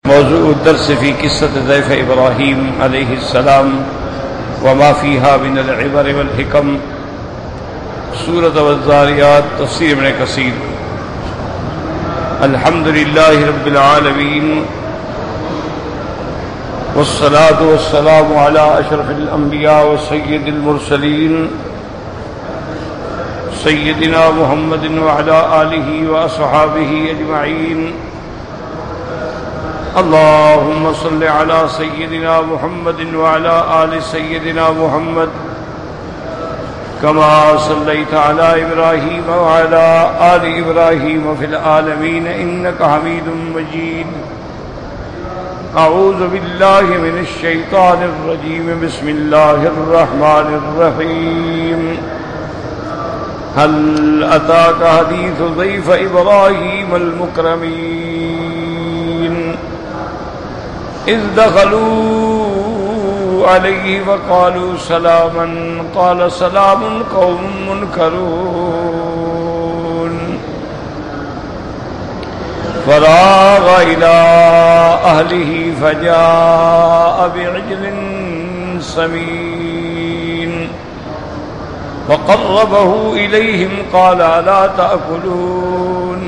موضوع الدرس في قصة ضيف إبراهيم عليه السلام وما فيها من العبر والحكم. سورة والذاريات، تفسیر ابن کثیر. الحمد لله رب العالمين والصلاة والسلام على أشرف الأنبياء وسيد المرسلين سيدنا محمد وعلى آله وأصحابه أجمعين. اللهم صل على سيدنا محمد وعلى آل سيدنا محمد كما صليت على إبراهيم وعلى آل إبراهيم في العالمين إنك حميد مجيد. أعوذ بالله من الشيطان الرجيم. بسم الله الرحمن الرحيم. هل أتاك حديث ضيف إبراهيم المكرمين إذ دخلوا عليه فقالوا سلاما قال سلام قوم منكرون. فراغ إلى أهله فجاء بعجل سمين فقربه إليهم قال ألا تأكلون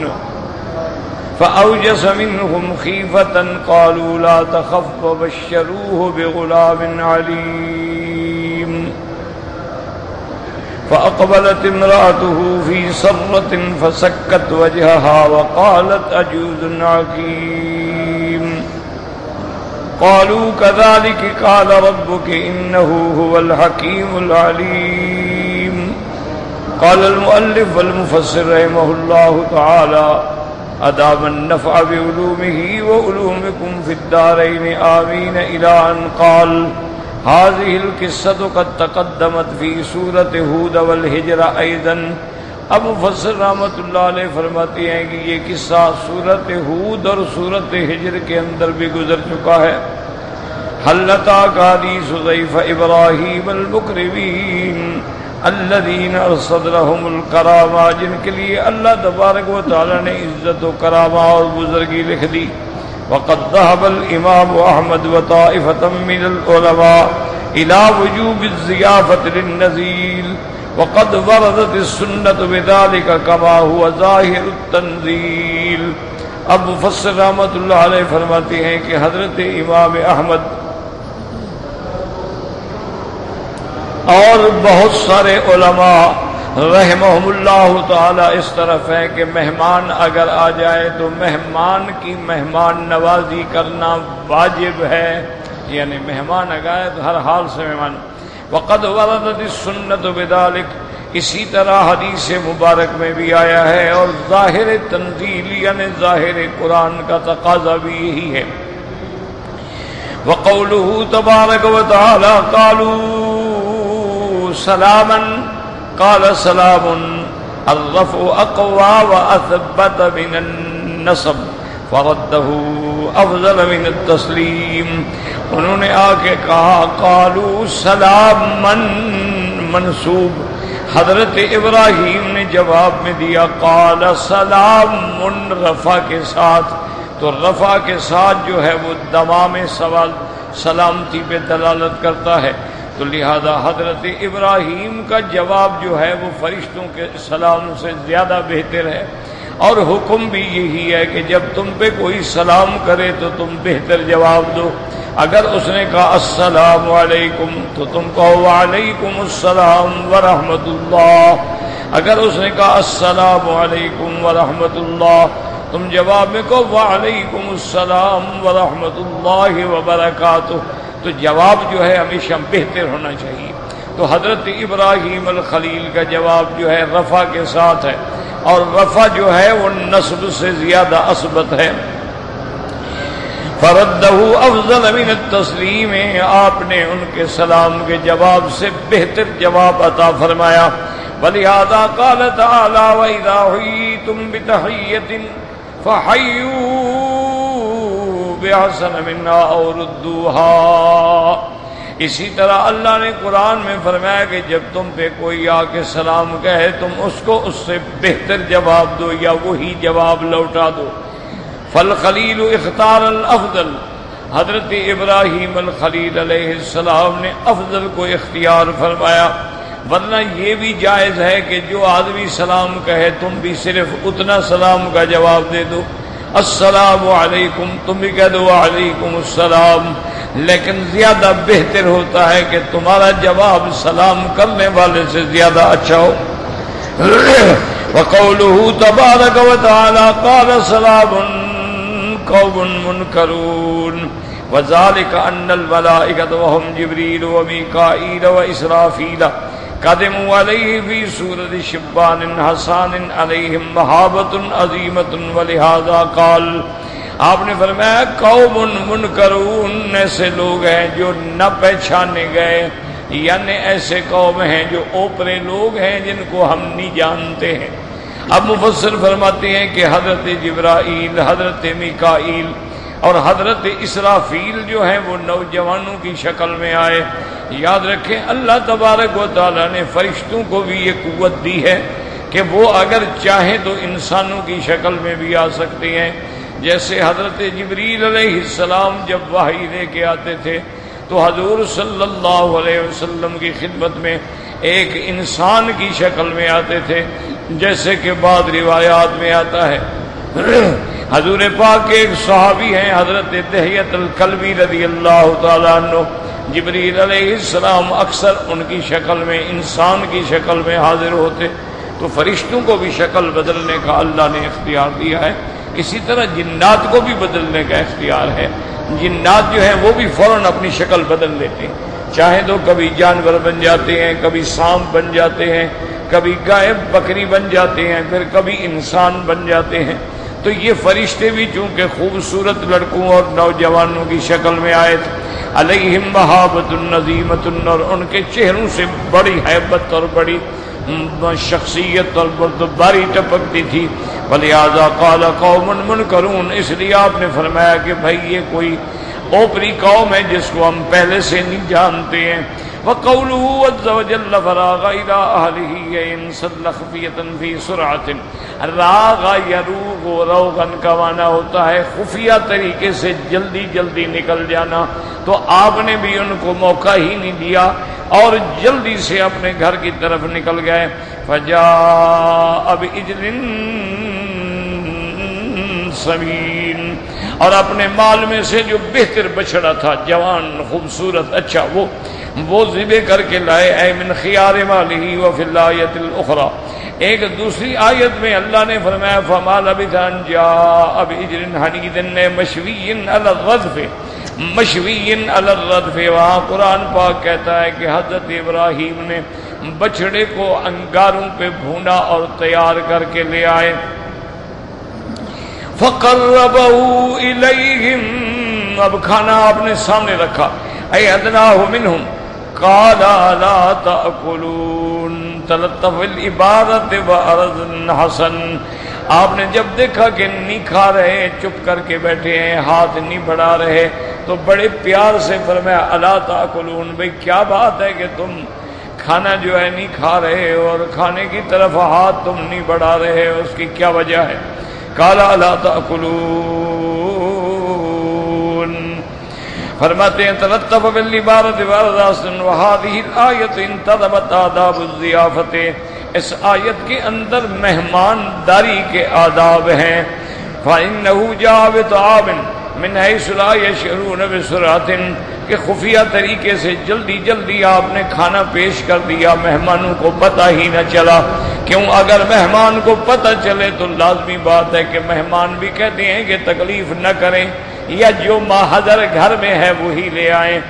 فأوجس منهم خيفة قالوا لا تخف وبشروه بغلام عليم. فأقبلت امرأته في سرة فسكت وجهها وقالت أجوز عقيم. قالوا كذلك قال ربك إنه هو الحكيم العليم. قال المؤلف والمفسر رحمه الله تعالى أدام النفع بعلومه وعلومكم في الدارين آمين إلى أن قال هذه القصة قد تقدمت في سورة ہود والہجر أيضا. اب مفسر رحمۃ اللہ علیہ فرماتے ہیں کہ یہ قصہ سورت ہود اور سورت ہجر کے اندر بھی گزر چکا ہے. هل أتاك حديث ضيف إبراهيم المكرمين الذين ارسل لهم الكرامات، جن کے لیے اللہ تبارک و تعالی نے عزت و کرامہ اور بزرگی لکھ دی. وقد ذهب الامام احمد وطائفة من العلماء الى وجوب الضيافة للنزيل وقد وردت السنة بذلك كما هو ظاہر التنزيل. اب مفسر رحمۃ اللہ علیہ فرماتے ہیں کہ حضرت امام احمد اور بہت سارے علماء رحمہم اللہ تعالی اس طرف ہیں کہ مہمان اگر آ جائے تو مہمان کی مہمان نوازی کرنا واجب ہے، یعنی مہمان اگر آئے تو ہر حال سے مہمان. وقد وردت السنت بذلک، اسی طرح حدیث مبارک میں بھی آیا ہے، اور ظاہر تنزیل یعنی ظاہر قرآن کا تقاضا بھی یہی ہے. وقولہ تبارک و تعالی قالوا سلاما قال سلام الرفع اقوى واثبت من النصب فرده افضل من التسلیم. انہوں نے آ کے کہا قالوا سلاما منصوب، حضرت ابراہیم نے جواب میں دیا قال سلام رفع کے ساتھ. تو رفع کے ساتھ جو ہے وہ دوام سوال سلامتی پہ دلالت کرتا ہے. تو لہذا حضرت ابراہیم کا جواب جو ہے وہ فرشتوں کے سلام سے زیادہ بہتر ہے. اور حکم بھی یہی ہے کہ جب تم پہ کوئی سلام کرے تو تم بہتر جواب دو. اگر اس نے کہا السلام علیکم تو تم کہو وعلیکم السلام ورحمۃ اللہ. اگر اس نے کہا السلام علیکم ورحمۃ اللہ تم جواب میں کہو وعلیکم السلام ورحمۃ اللہ وبرکاتہ. تو جواب جو ہے ہمیشہ بہتر ہونا چاہیے. تو حضرت ابراہیم الخلیل کا جواب جو ہے رفع کے ساتھ ہے، اور رفع جو ہے وہ نصب سے زیادہ اثبت ہے. فردہ افضل من التسلیم، آپ نے ان کے سلام کے جواب سے بہتر جواب عطا فرمایا. ولہذا قال تعالی وَإِذَا حُيِّيتُم بِتَحِيَّةٍ فَحَيُّوا بِأَحْسَنَ مِنْهَا أَوْ رُدُّوهَا. اسی طرح اللہ نے قرآن میں فرمایا کہ جب تم پہ کوئی آ کے سلام کہے تم اس کو اس سے بہتر جواب دو یا وہی جواب لوٹا دو. فالخلیل اختار الافضل، حضرت ابراہیم الخلیل علیہ السلام نے افضل کو اختیار فرمایا، ورنہ یہ بھی جائز ہے کہ جو آدمی سلام کہے تم بھی صرف اتنا سلام کا جواب دے دو، السلام علیکم، تم بھی کہہ دو وعلیکم السلام، لیکن زیادہ بہتر ہوتا ہے کہ تمہارا جواب سلام کرنے والے سے زیادہ اچھا ہو۔ وقوله تبارک وتعالی قال سلام قوم منکرون وذلك ان الملائکۃ وهم جبریل ومیکائیل واسرافیل قدموا علیہ فی صورت شبان حسان علیہم محابۃ عظیمۃ ولہذا قال، آپ نے فرمایا قوم منکرون، ایسے لوگ ہیں جو نہ پہچانے گئے، یعنی ایسے قوم ہیں جو اوپرے لوگ ہیں جن کو ہم نہیں جانتے ہیں۔ اب مفسر فرماتے ہیں کہ حضرت جبرائیل، حضرت میکائیل اور حضرت اسرافیل جو ہیں وہ نوجوانوں کی شکل میں آئے۔ یاد رکھیں اللہ تبارک و تعالیٰ نے فرشتوں کو بھی یہ قوت دی ہے کہ وہ اگر چاہیں تو انسانوں کی شکل میں بھی آ سکتے ہیں۔ جیسے حضرت جبریل علیہ السلام جب وحی لے کے آتے تھے تو حضور صلی اللہ علیہ وسلم کی خدمت میں ایک انسان کی شکل میں آتے تھے، جیسے کہ بعض روایات میں آتا ہے۔ حضور پاک کے ایک صحابی ہیں حضرت دحیۃ الکلبی رضی اللہ تعالیٰ عنہ، جبریل علیہ السلام اکثر ان کی شکل میں، انسان کی شکل میں حاضر ہوتے، تو فرشتوں کو بھی شکل بدلنے کا اللہ نے اختیار دیا ہے۔ اسی طرح جنات کو بھی بدلنے کا اختیار ہے، جنات جو ہیں وہ بھی فوراً اپنی شکل بدل لیتے ہیں، چاہے تو کبھی جانور بن جاتے ہیں، کبھی سانپ بن جاتے ہیں، کبھی گائے بکری بن جاتے ہیں، پھر کبھی انسان بن جاتے ہیں۔ تو یہ فرشتے بھی چونکہ خوبصورت لڑکوں اور نوجوانوں کی شکل میں آئے تھے، علیہم محابۃ عظیمۃ، اور ان کے چہروں سے بڑی ہیبت اور بڑی شخصیت اور بردباری ٹپکتی تھی۔ ولہذا قال قوم منکرون، اس لیے آپ نے فرمایا کہ بھائی یہ کوئی اوپری قوم ہے جس کو ہم پہلے سے نہیں جانتے ہیں۔ وقوله عز وجل فراغ الى اهله ينسل خفیۃ فی سرعۃ، راغ یروغ، روغن کا معنی ہوتا ہے خفیہ طریقے سے جلدی جلدی نکل جانا، تو آپ نے بھی ان کو موقع ہی نہیں دیا اور جلدی سے اپنے گھر کی طرف نکل گئے۔ فجاء بعجل سمین، اور اپنے مال میں سے جو بہتر بچڑا تھا، جوان خوبصورت اچھا، وہ ذبح کر کے لائے۔ اے من خیار مالہ وفی الآیۃ الاخری، ایک دوسری آیت میں اللہ نے فرمایا فما لبث ان جاء بعجل حنیذ مشوی علی الردف، مشوی علی الردف، وہاں قرآن پاک کہتا ہے کہ حضرت ابراہیم نے بچڑے کو انگاروں پہ بھونا اور تیار کر کے لے آئے۔ فَقَرَّبَهُ إِلَيْهِمْ، اب کھانا آپ نے سامنے رکھا۔ اے ادناہ منہم قال لا تأکلون تلطف العبارت وعرض حسن، آپ نے جب دیکھا کہ نہیں کھا رہے، چپ کر کے بیٹھے ہیں، ہاتھ نہیں بڑھا رہے، تو بڑے پیار سے فرمایا الا تأکلون، بھئی کیا بات ہے کہ تم کھانا جو ہے نہیں کھا رہے اور کھانے کی طرف ہاتھ تم نہیں بڑھا رہے، اس کی کیا وجہ ہے؟ قال الا تأکلون، فرماتے ہیں تلطف بالعبارت وعرض حسن، وهذه الآیت انتظمت آداب الضیافت، اس آیت کے اندر مہمان داری کے آداب ہیں۔ فإنه جاء بطعام من حيث لا يشعرون بسرعة، کہ خفیہ طریقے سے جلدی جلدی آپ نے کھانا پیش کر دیا، مہمانوں کو پتہ ہی نہ چلا۔ کیوں؟ اگر مہمان کو پتہ چلے تو لازمی بات ہے کہ مہمان بھی کہتے ہیں کہ تکلیف نہ کریں یا جو ماحضر گھر میں ہے وہی لے آئیں،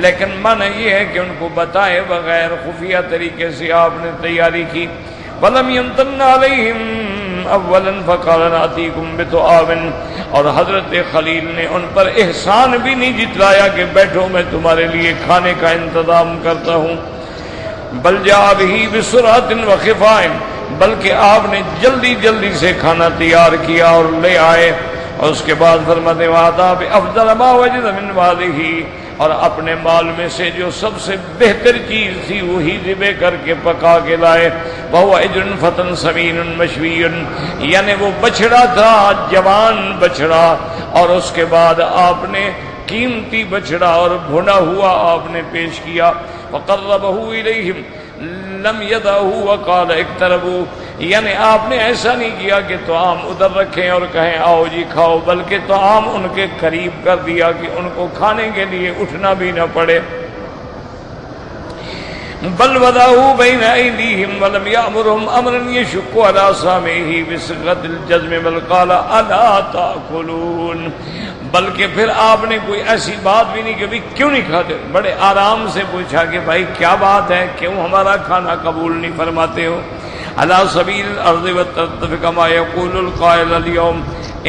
لیکن معنی یہ ہے کہ ان کو بتائے بغیر خفیہ طریقے سے آپ نے تیاری کی۔ وَلَمْ يَمْتَنَّ عَلَيْهِمْ أَوَّلًا فَقَالَ نَأْتِيكُمْ بِطَعَامٍ، اور حضرت خلیل نے ان پر احسان بھی نہیں جتلایا کہ بیٹھو میں تمہارے لیے کھانے کا انتظام کرتا ہوں۔ بل جاء بِهِ بِسُرْعَةٍ وَخِفَاءٍ، بلکہ آپ نے جلدی جلدی سے کھانا تیار کیا اور لے آئے، اور اس کے بعد فرماتے وَعَطَا بِأَفْضَلَ مَا وَجَدَ مِنْ مَالِهِ، اور اپنے مال میں سے جو سب سے بہتر چیز تھی وہی ذبح کر کے پکا کے لائے. وَهُوَ عِجْلٌ فَطًن سَمِينٌ مَشْوِيٌّ، یعنی وہ بچڑا تھا، جوان بچڑا، اور اس کے بعد آپ نے قیمتی بچڑا اور بھنا ہوا آپ نے پیش کیا. فَقَرَّبَهُ إِلَيْهِمْ لم يدعوا وقال اقتربوا، یعنی آپ نے ایسا نہیں کیا کہ طعام ادھر رکھیں اور کہیں آؤ جی کھاؤ، بلکہ طعام ان کے قریب کر دیا کہ ان کو کھانے کے لیے اٹھنا بھی نہ پڑے. بل وضعوا بين أيديهم ولم يأمرهم أمرا يشق على سامعه بصيغة الجزم بل قال ألا تأكلون، بلکہ پھر آپ نے کوئی ایسی بات بھی نہیں کہ بھائی کیوں نہیں کھاتے، بڑے آرام سے پوچھا کہ بھائی کیا بات ہے، کیوں ہمارا کھانا قبول نہیں فرماتے ہو. على سبيل الأرض والترتف كما يقول القائل اليوم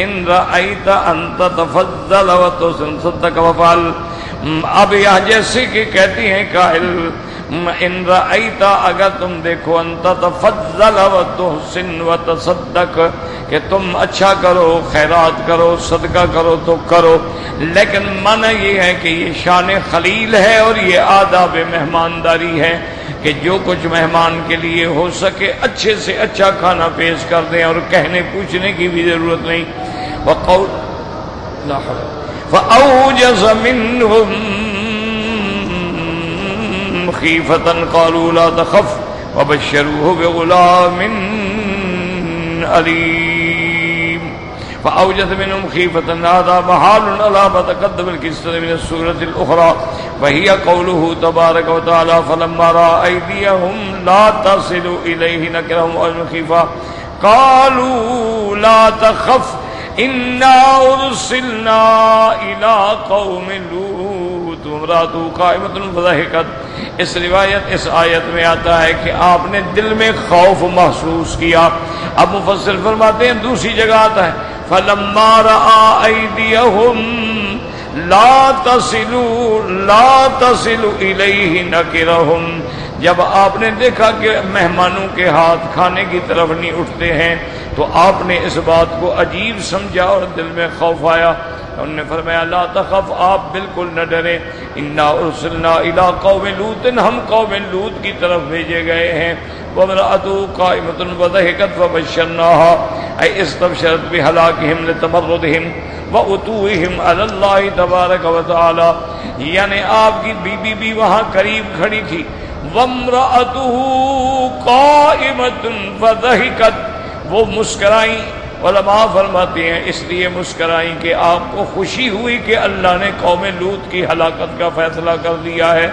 إن رأيت أن تتفضل وتصدق وفعل. اب یہ جیسے کہ کہتی ہیں قائل ان رأیت، اگر تم دیکھو، ان تتفضل وتحسن وتصدق، کہ تم اچھا کرو، خیرات کرو، صدقہ کرو تو کرو، لیکن معنی یہ ہے کہ یہ شان خلیل ہے اور یہ آداب مہمانداری ہے کہ جو کچھ مہمان کے لیے ہو سکے اچھے سے اچھا کھانا پیش کر دیں اور کہنے پوچھنے کی بھی ضرورت نہیں. وقول فأوجس منهم خيفة قالوا لا تخف وبشروه بغلام عليم. فأوجس منهم خيفة، هذا محال على ما تقدم القصة من السورة الأخرى، وهي قوله تبارك وتعالى فلما رأى أيديهم لا تصل إليه نكرهم وأجمعوا خيفة قالوا لا تخف إنا أرسلنا إلى قوم لوط وامرأته قائمة فضحكت. اس روایت اس آیت میں آتا ہے کہ آپ نے دل میں خوف محسوس کیا. اب مفسر فرماتے ہیں دوسری جگہ آتا ہے فلما رأى أيديهم لا تصل إليه نكرهم، جب آپ نے دیکھا کہ مہمانوں کے ہاتھ کھانے کی طرف نہیں اٹھتے ہیں تو آپ نے اس بات کو عجیب سمجھا اور دل میں خوف آیا. انہوں نے فرمایا لا تخف، آپ بالکل نہ ڈریں، انا ارسلنا الی قوم لوط، ہم قوم لوط کی طرف بھیجے گئے ہیں. وامرأته قائمة فضحكت فبشرناها أي استبشرت بهلاكهم لتمردهم وعتوهم على الله تبارك وتعالى، یعنی آپ کی بیوی بھی وہاں قریب کھڑی تھی. وامرأته قائمة فضحكت، وہ مسکرائیں. علماء فرماتے ہیں اس لیے مسکرائیں کہ آپ کو خوشی ہوئی کہ اللہ نے قوم لوط کی ہلاکت کا فیصلہ کر دیا ہے.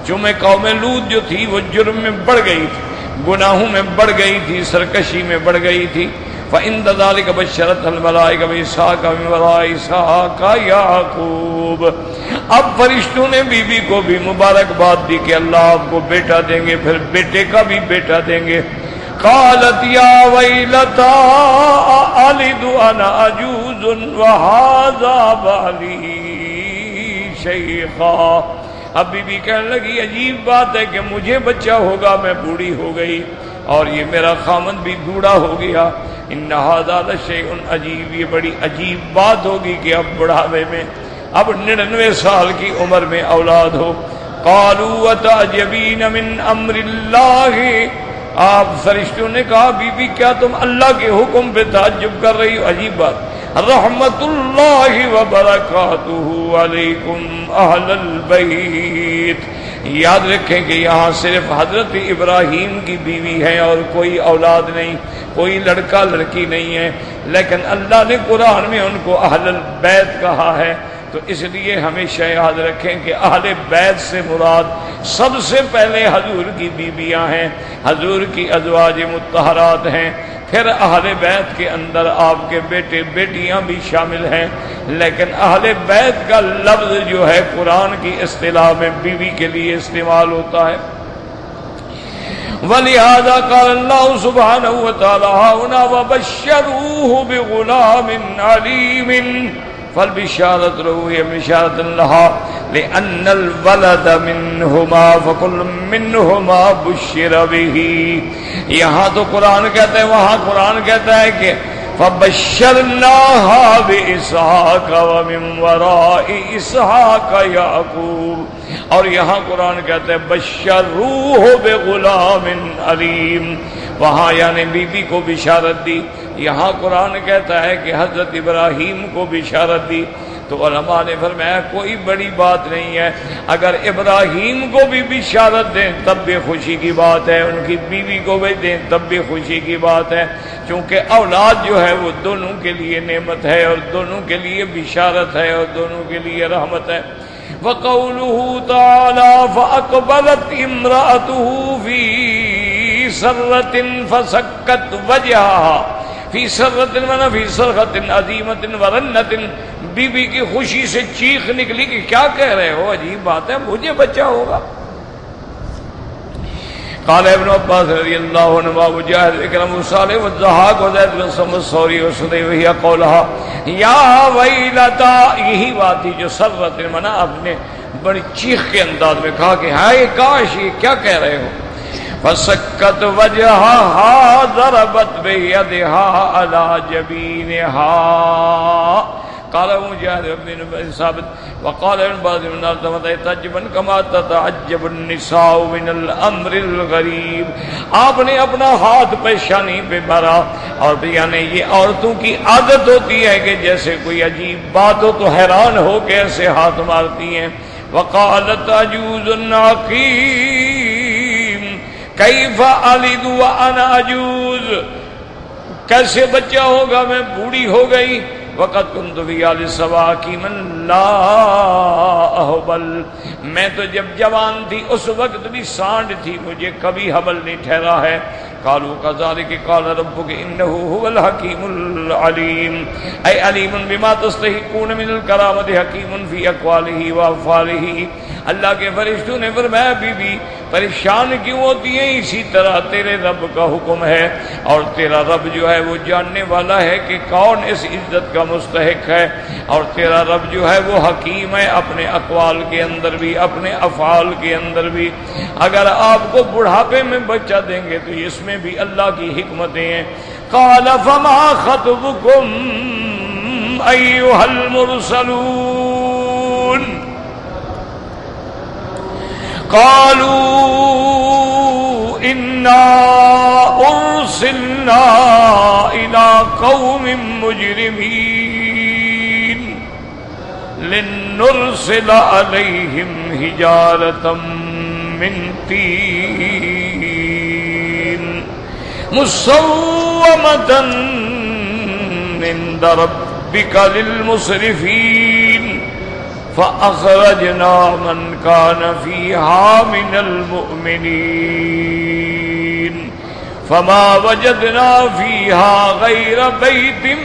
چونکہ قوم لوط جو تھی وہ جرم میں بڑھ گئی تھی، گناہوں میں بڑھ گئی تھی، سرکشی میں بڑھ گئی تھی. فَإِنَّ ذَلِكَ بَشَّرَتْهَا الْمَلَائِكَةُ بِإِسْحَاقَ مِن وَرَاءِ إِسْحَاقَ يَعْقُوبَ. اب فرشتوں نے بی بی کو بھی مبارکباد دی کہ اللہ آپ کو بیٹا دیں گے، پھر بیٹے کا بھی بیٹا دیں گے. قالت یا ویلتا أَلِدُ أَنَا عَجُوزٌ وَهَذَا بَعْلِي شَيْخًا. اب بی بی کہنے لگی عجیب بات ہے کہ مجھے بچہ ہوگا، میں بوڑھی ہو گئی اور یہ میرا خامن بھی بوڑھا ہو گیا. ان هذا لشیء عجیب، یہ بڑی عجیب بات ہوگی کہ اب بڑھاوے میں، اب 99 سال کی عمر میں اولاد ہو. قالوا وتعجبین من امر اللہ، آپ فرشتوں نے کہا بی بی کیا تم اللہ کے حکم پہ تعجب کر رہی ہو؟ عجیب بات. رحمت اللہ وبرکاتہ علیکم اہل البیت. یاد رکھیں کہ یہاں صرف حضرت ابراہیم کی بیوی ہے اور کوئی اولاد نہیں، کوئی لڑکا لڑکی نہیں ہے، لیکن اللہ نے قرآن میں ان کو اہل البیت کہا ہے. تو اس لیے ہمیشہ یاد رکھیں کہ اہل بیت سے مراد سب سے پہلے حضور کی بیویاں ہیں، حضور کی ازواج مطہرات ہیں، پھر اہل بیت کے اندر آپ کے بیٹے بیٹیاں بھی شامل ہیں. لیکن اہل بیت کا لفظ جو ہے قرآن کی اصطلاح میں بیوی کے لیے استعمال ہوتا ہے. وَلِهَذَا قَالَ اللَّهُ سُبْحَانَهُ وَتَعَالَى هُنَا وَبَشَّرُوهُ بِغُلَامٍ عَلِيمٍ. فالبشارة له هي بشارة لها لأن الولد منهما فكل منهما بشر به. یہاں تو قرآن کہتا ہے، وہاں قرآن کہتا ہے کہ فبشرناها بإسحاق ومن وراء إسحاق يعقوب. اور یہاں قرآن کہتا ہے بشروہ بغلام علیم، وہاں یعنی بی بی کو بشارت دی. یہاں قرآن کہتا ہے کہ حضرت ابراہیم کو بشارت دی. تو علماء نے فرمایا کوئی بڑی بات نہیں ہے، اگر ابراہیم کو بھی بشارت دیں تب بھی خوشی کی بات ہے، ان کی بیوی کو بھی دیں تب بھی خوشی کی بات ہے، چونکہ اولاد جو ہے وہ دونوں کے لیے نعمت ہے اور دونوں کے لیے بشارت ہے اور دونوں کے لیے رحمت ہے. وقوله تعالى فأقبلت امرأته في سرة فسكت وجهها في سرة من في صرخة عظيمة ورنة. بی بی کی خوشی سے چیخ نکلی کہ کیا کہہ رہے ہو، عجیب بات ہے، مجھے بچہ ہوگا. قال ابن عباس رضی اللہ عنہ وجاہد اکرم صالح والضحاک وزید بن سمد سوری وسدی وہی قولہا یا ویلتا، یہی بات تھی جو سرت منا اپنے بڑی چیخ کے انداز میں کہا کہ ہائے کاش، یہ کیا کہہ رہے ہو. فسکت وجہہا ضربت بیدہا علی جبینہا. قال مجاہد بن ثابت وقال ابن باز من التمت تعجبا كما تتعجب النساء من الامر الغریب. آپ نے اپنا ہاتھ پیشانی پہ مارا، اور یعنی یہ عورتوں کی عادت ہوتی ہے کہ جیسے کوئی عجیب بات ہو تو حیران ہو کے ایسے ہاتھ مارتی ہیں. وقالت عجوز عقیم کیف الد وانا عجوز، کیسے بچہ ہوگا، میں بوڑھی ہو گئی. وقت کنت فی آل سواکی من لا احبل، میں تو جب جوان تھی اس وقت بھی سانڈ تھی، مجھے کبھی حمل نہیں ٹھہرا ہے. قالوا كذلك قال ربك انه هو الحكيم العليم اي عليم بما تستحقون من الكرامه حكيم في اقواله وافعاله. اللہ کے فرشتوں نے فرمایا بی بی پریشان کیوں ہوتی ہیں، اسی طرح تیرے رب کا حکم ہے، اور تیرا رب جو ہے وہ جاننے والا ہے کہ کون اس عزت کا مستحق ہے، اور تیرا رب جو ہے وہ حکیم ہے اپنے اقوال کے اندر بھی اپنے افعال کے اندر بھی. اگر آپ کو بڑھاپے میں بچہ دیں گے تو اس میں بھی اللہ کی حکمتیں ہیں. قال فما خطبكم ايها المرسلون قالوا انا ارسلنا الى قوم مجرمين لنرسل عليهم حجارة من طين مسومة عند ربك للمسرفين فأخرجنا من كان فيها من المؤمنين فما وجدنا فيها غير بيت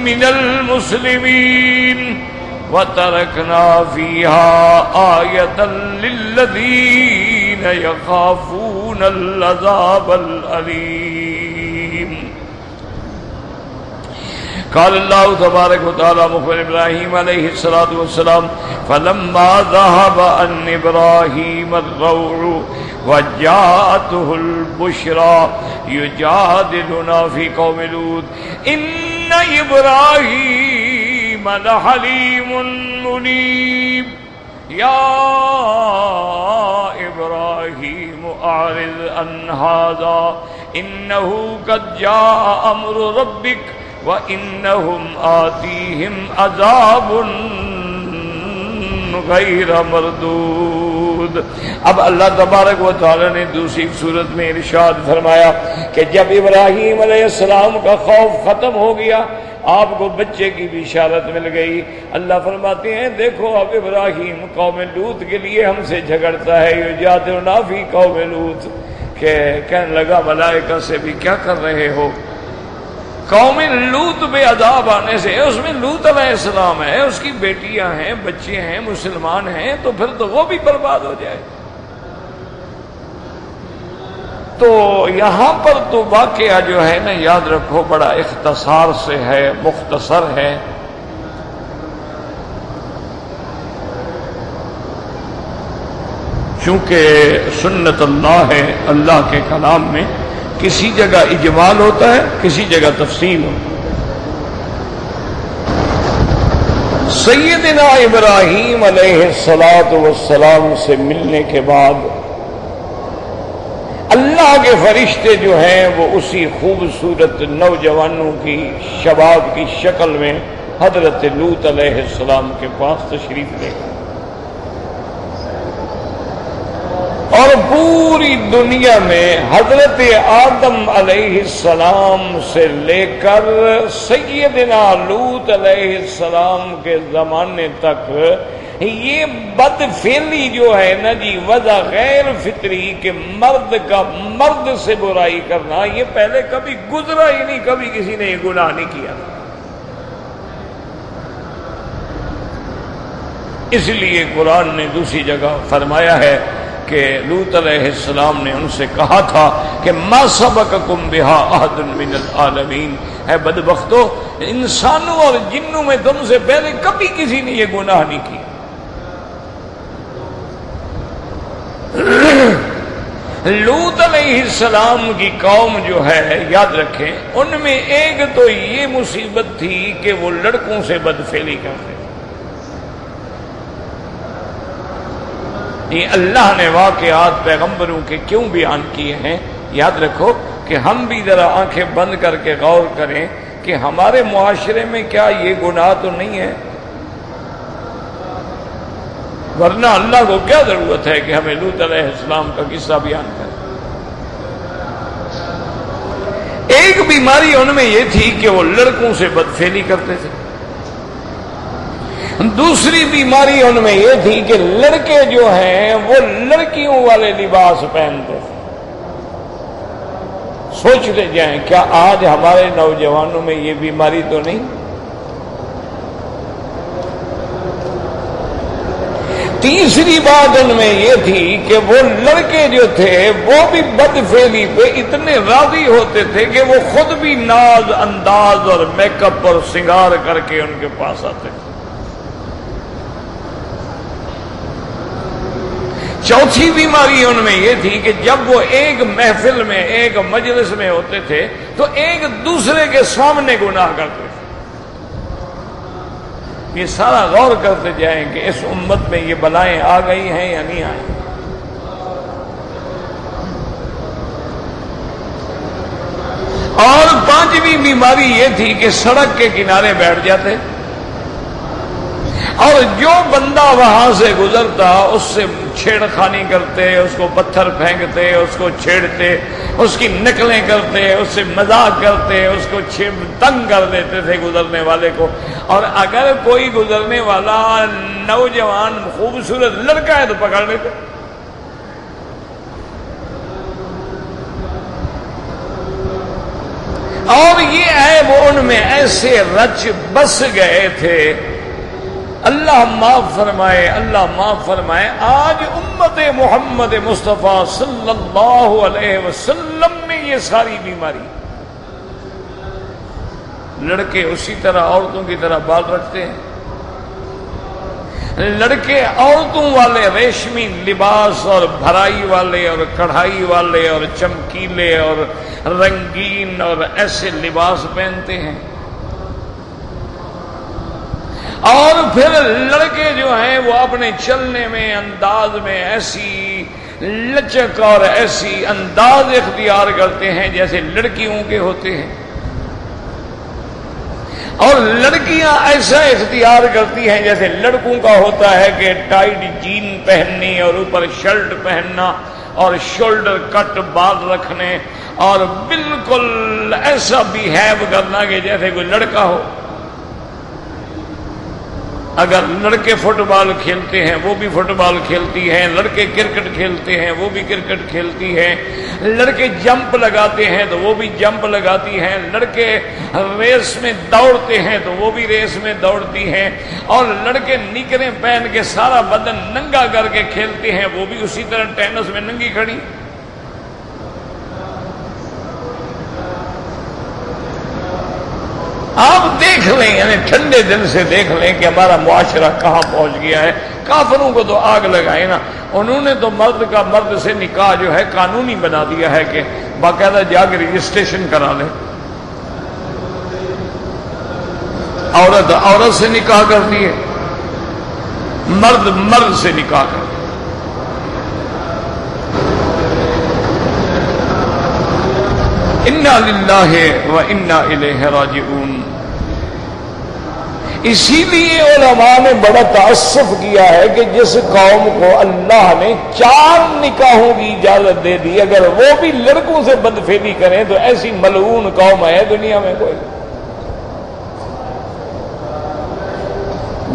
من المسلمين وتركنا فيها آية للذين يخافون العذاب الأليم. قال اللہ تبارک و تعالی مخبر ابراہیم علیہ الصلوۃ والسلام فلما ذهب عن ابراہیم الروع وجاءته البشرى يجادلنا في قوم لوط ان ابراہیم لحلیم منیب یا ابراہیم اعرض عن هذا انه قد جاء امر ربك وَإِنَّهُمْ آتِيهِمْ عَذَابٌ غَيْرَ مَرْدُودٍ. اب اللہ تبارک و تعالی نے دوسری صورت میں ارشاد فرمایا کہ جب ابراہیم علیہ السلام کا خوف ختم ہو گیا، آپ کو بچے کی بشارت مل گئی، اللہ فرماتے ہیں دیکھو اب ابراہیم قوم لوط کے لیے ہم سے جھگڑتا ہے. یجادلنا فی قوم لوط، کہ کہنے لگا ملائکہ سے بھی کیا کر رہے ہو. قوم لوط پہ عذاب آنے سے، اس میں لوط علیہ السلام ہے، اس کی بیٹیاں ہیں، بچے ہیں، مسلمان ہیں، تو پھر تو وہ بھی برباد ہو جائے. تو یہاں پر تو واقعہ جو ہے نا یاد رکھو بڑا اختصار سے ہے، مختصر ہے. چونکہ سنت اللہ ہے اللہ کے کلام میں کسی جگہ اجمال ہوتا ہے، کسی جگہ تفصیل ہوتا ہے۔ سیدنا ابراہیم علیہ السلام سے ملنے کے بعد اللہ کے فرشتے جو ہیں وہ اسی خوبصورت نوجوانوں کی شباب کی شکل میں حضرت لوط علیہ السلام کے پاس تشریف لے گئے، اور پوری دنیا میں حضرت آدم علیہ السلام سے لے کر سیدنا لوط علیہ السلام کے زمانے تک یہ بد فعلی جو ہے نا جی، وضع غیر فطری کہ مرد کا مرد سے برائی کرنا، یہ پہلے کبھی گزرا ہی نہیں، کبھی کسی نے یہ گناہ نہیں کیا۔ اس لیے قرآن نے دوسری جگہ فرمایا ہے کہ لوط علیہ السلام نے ان سے کہا تھا کہ ما سبقکم بہا احد من العالمین، اے بدبختو، انسانوں اور جنوں میں تم سے پہلے کبھی کسی نے یہ گناہ نہیں کیا۔ لوط علیہ السلام کی قوم جو ہے، یاد رکھیں، ان میں ایک تو یہ مصیبت تھی کہ وہ لڑکوں سے بدفعلی کرتے۔ یہ اللہ نے واقعات پیغمبروں کے کیوں بیان کیے ہیں؟ یاد رکھو کہ ہم بھی ذرا آنکھیں بند کر کے غور کریں کہ ہمارے معاشرے میں کیا یہ گناہ تو نہیں ہے، ورنہ اللہ کو کیا ضرورت ہے کہ ہمیں لوط علیہ السلام کا قصہ بیان کریں۔ ایک بیماری ان میں یہ تھی کہ وہ لڑکوں سے بدفعلی کرتے تھے، دوسری بیماری ان میں یہ تھی کہ لڑکے جو ہیں وہ لڑکیوں والے لباس پہنتے تھے۔ سوچتے جائیں، کیا آج ہمارے نوجوانوں میں یہ بیماری تو نہیں؟ تیسری بات ان میں یہ تھی کہ وہ لڑکے جو تھے وہ بھی بدفعلی پہ اتنے راضی ہوتے تھے کہ وہ خود بھی ناز انداز اور میک اپ اور سنگار کر کے ان کے پاس آتے تھے۔ چوتھی بیماری ان میں یہ تھی کہ جب وہ ایک محفل میں، ایک مجلس میں ہوتے تھے تو ایک دوسرے کے سامنے گناہ کرتے تھے۔ یہ سارا غور کرتے جائیں کہ اس امت میں یہ بلائیں آ گئی ہیں یا نہیں آئی۔ اور پانچویں بیماری یہ تھی کہ سڑک کے کنارے بیٹھ جاتے اور جو بندہ وہاں سے گزرتا اس سے چھیڑ خانی کرتے، اس کو پتھر پھینکتے، اس کو چھیڑتے، اس کی نقلیں کرتے، اس سے مذاق کرتے، اس کو تنگ کر دیتے تھے گزرنے والے کو۔ اور اگر کوئی گزرنے والا نوجوان خوبصورت لڑکا ہے تو پکڑ لیتے۔ اور یہ عیب ان میں ایسے رچ بس گئے تھے، اللہ معاف فرمائے، اللہ معاف فرمائے۔ آج امت محمد مصطفیٰ صلی اللہ علیہ وسلم میں یہ ساری بیماری، لڑکے اسی طرح عورتوں کی طرح بال رکھتے ہیں، لڑکے عورتوں والے ریشمی لباس اور بھرائی والے اور کڑھائی والے اور چمکیلے اور رنگین اور ایسے لباس پہنتے ہیں، اور پھر لڑکے جو ہیں وہ اپنے چلنے میں انداز میں ایسی لچک اور ایسی انداز اختیار کرتے ہیں جیسے لڑکیوں کے ہوتے ہیں، اور لڑکیاں ایسا اختیار کرتی ہیں جیسے لڑکوں کا ہوتا ہے کہ ٹائٹ جین پہننی اور اوپر شرٹ پہننا اور شولڈر کٹ بال رکھنے اور بالکل ایسا بیہیو کرنا کہ جیسے کوئی لڑکا ہو۔ اگر لڑکے فٹ بال کھیلتے ہیں وہ بھی فٹ بال کھیلتی ہیں، لڑکے کرکٹ کھیلتے ہیں وہ بھی کرکٹ کھیلتی ہیں، لڑکے جمپ لگاتے ہیں تو وہ بھی جمپ لگاتی ہیں، لڑکے ریس میں دوڑتے ہیں تو وہ بھی ریس میں دوڑتی ہیں، اور لڑکے نیکریں پہن کے سارا بدن ننگا کر کے کھیلتے ہیں وہ بھی اسی طرح ٹینس میں ننگی کھڑی۔ آپ دیکھ لیں، یعنی ٹھنڈے دل سے دیکھ لیں کہ ہمارا معاشرہ کہاں پہنچ گیا ہے، کافروں کو تو آگ لگائے نا، انہوں نے تو مرد کا مرد سے نکاح جو ہے قانونی بنا دیا ہے کہ باقاعدہ جا کے رجسٹریشن کرا لے، عورت عورت سے نکاح کرتی ہے، مرد مرد سے نکاح کرتا ہے۔ انا للہ و انا الیہ راجعون۔ اسی لیے علماء نے بڑا تعصب کیا ہے کہ جس قوم کو اللہ نے 4 نکاحوں کی اجازت دے دی، اگر وہ بھی لڑکوں سے بدفعلی کریں تو ایسی ملعون قوم ہے دنیا میں کوئی۔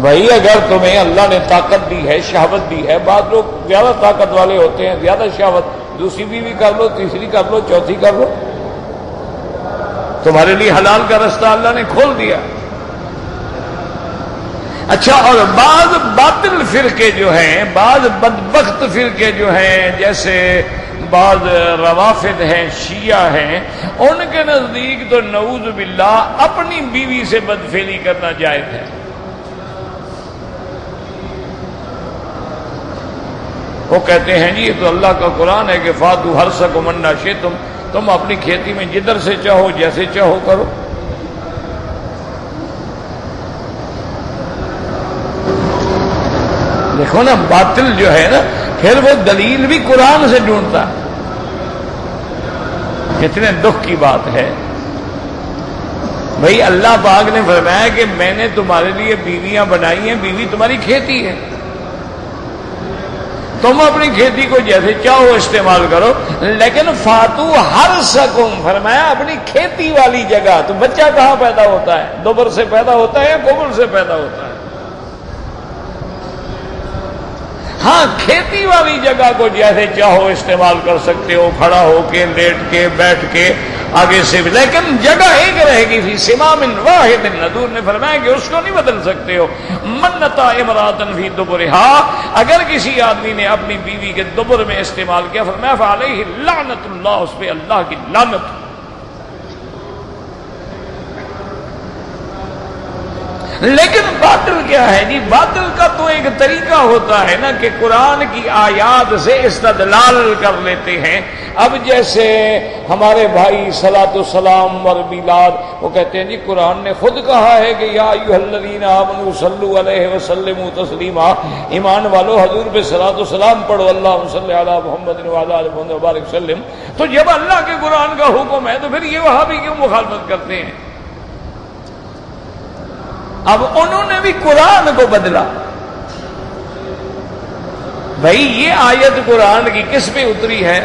بھائی اگر تمہیں اللہ نے طاقت دی ہے، شہوت دی ہے، بعض لوگ زیادہ طاقت والے ہوتے ہیں، زیادہ شہوت، دوسری بیوی کر لو، تیسری کر لو، چوتھی کر لو، تمہارے لیے حلال کا رستہ اللہ نے کھول دیا۔ اچھا، اور بعض باطل فرقے جو ہیں، بعض بدبخت فرقے جو ہیں، جیسے بعض روافض ہیں، شیعہ ہیں، ان کے نزدیک تو نعوذ باللہ اپنی بیوی سے بدفعلی کرنا جائز ہے۔ وہ کہتے ہیں جی یہ تو اللہ کا قرآن ہے کہ فاتوا حرثکم انا شئتم، تم اپنی کھیتی میں جدھر سے چاہو جیسے چاہو کرو۔ دیکھو نا باطل جو ہے نا، پھر وہ دلیل بھی قرآن سے ڈھونڈتا ہے۔ کتنے دکھ کی بات ہے بھئی، اللہ پاک نے فرمایا کہ میں نے تمہارے لیے بیویاں بنائی ہیں، بیوی تمہاری کھیتی ہے، تم اپنی کھیتی کو جیسے چاہو استعمال کرو، لیکن فاتو حرثکم فرمایا اپنی کھیتی والی جگہ۔ تو بچہ کہاں پیدا ہوتا ہے؟ دوبر سے پیدا ہوتا ہے یا گوبر سے پیدا ہوتا ہے؟ ہاں، کھیتی والی جگہ کو جیسے چاہو استعمال کر سکتے ہو، کھڑا ہو کے، لیٹ کے، بیٹھ کے، آگے سے بھی، لیکن جگہ ایک رہے گی۔ فی سمام واحد، حضور نے فرمایا کہ اس کو نہیں بدل سکتے ہو۔ من نطع امرأة فی دبرہا، اگر کسی آدمی نے اپنی بیوی کے دبر میں استعمال کیا، فرمایا فعلیہ لعنت اللہ، اس پہ اللہ کی لعنت۔ لیکن باطل کیا ہے جی؟ باطل کا تو ایک طریقہ ہوتا ہے نا کہ قرآن کی آیات سے استدلال کر لیتے ہیں۔ اب جیسے ہمارے بھائی صلاۃ السلام اور میلاد، وہ کہتے ہیں جی قرآن نے خود کہا ہے کہ یا ایھا الذین آمنوا صلوا علیہ وسلموا تسلیما، ایمان والو حضور پہ صلاۃ السلام پڑھو، اللہم صلی علی محمد وعلی آل محمد وبارک وسلم۔ تو جب اللہ کے قرآن کا حکم ہے تو پھر یہ وہابی کیوں مخالفت کرتے ہیں؟ اب انہوں نے بھی قرآن کو بدلا۔ بھائی یہ آیت قرآن کی کس پہ اتری ہے؟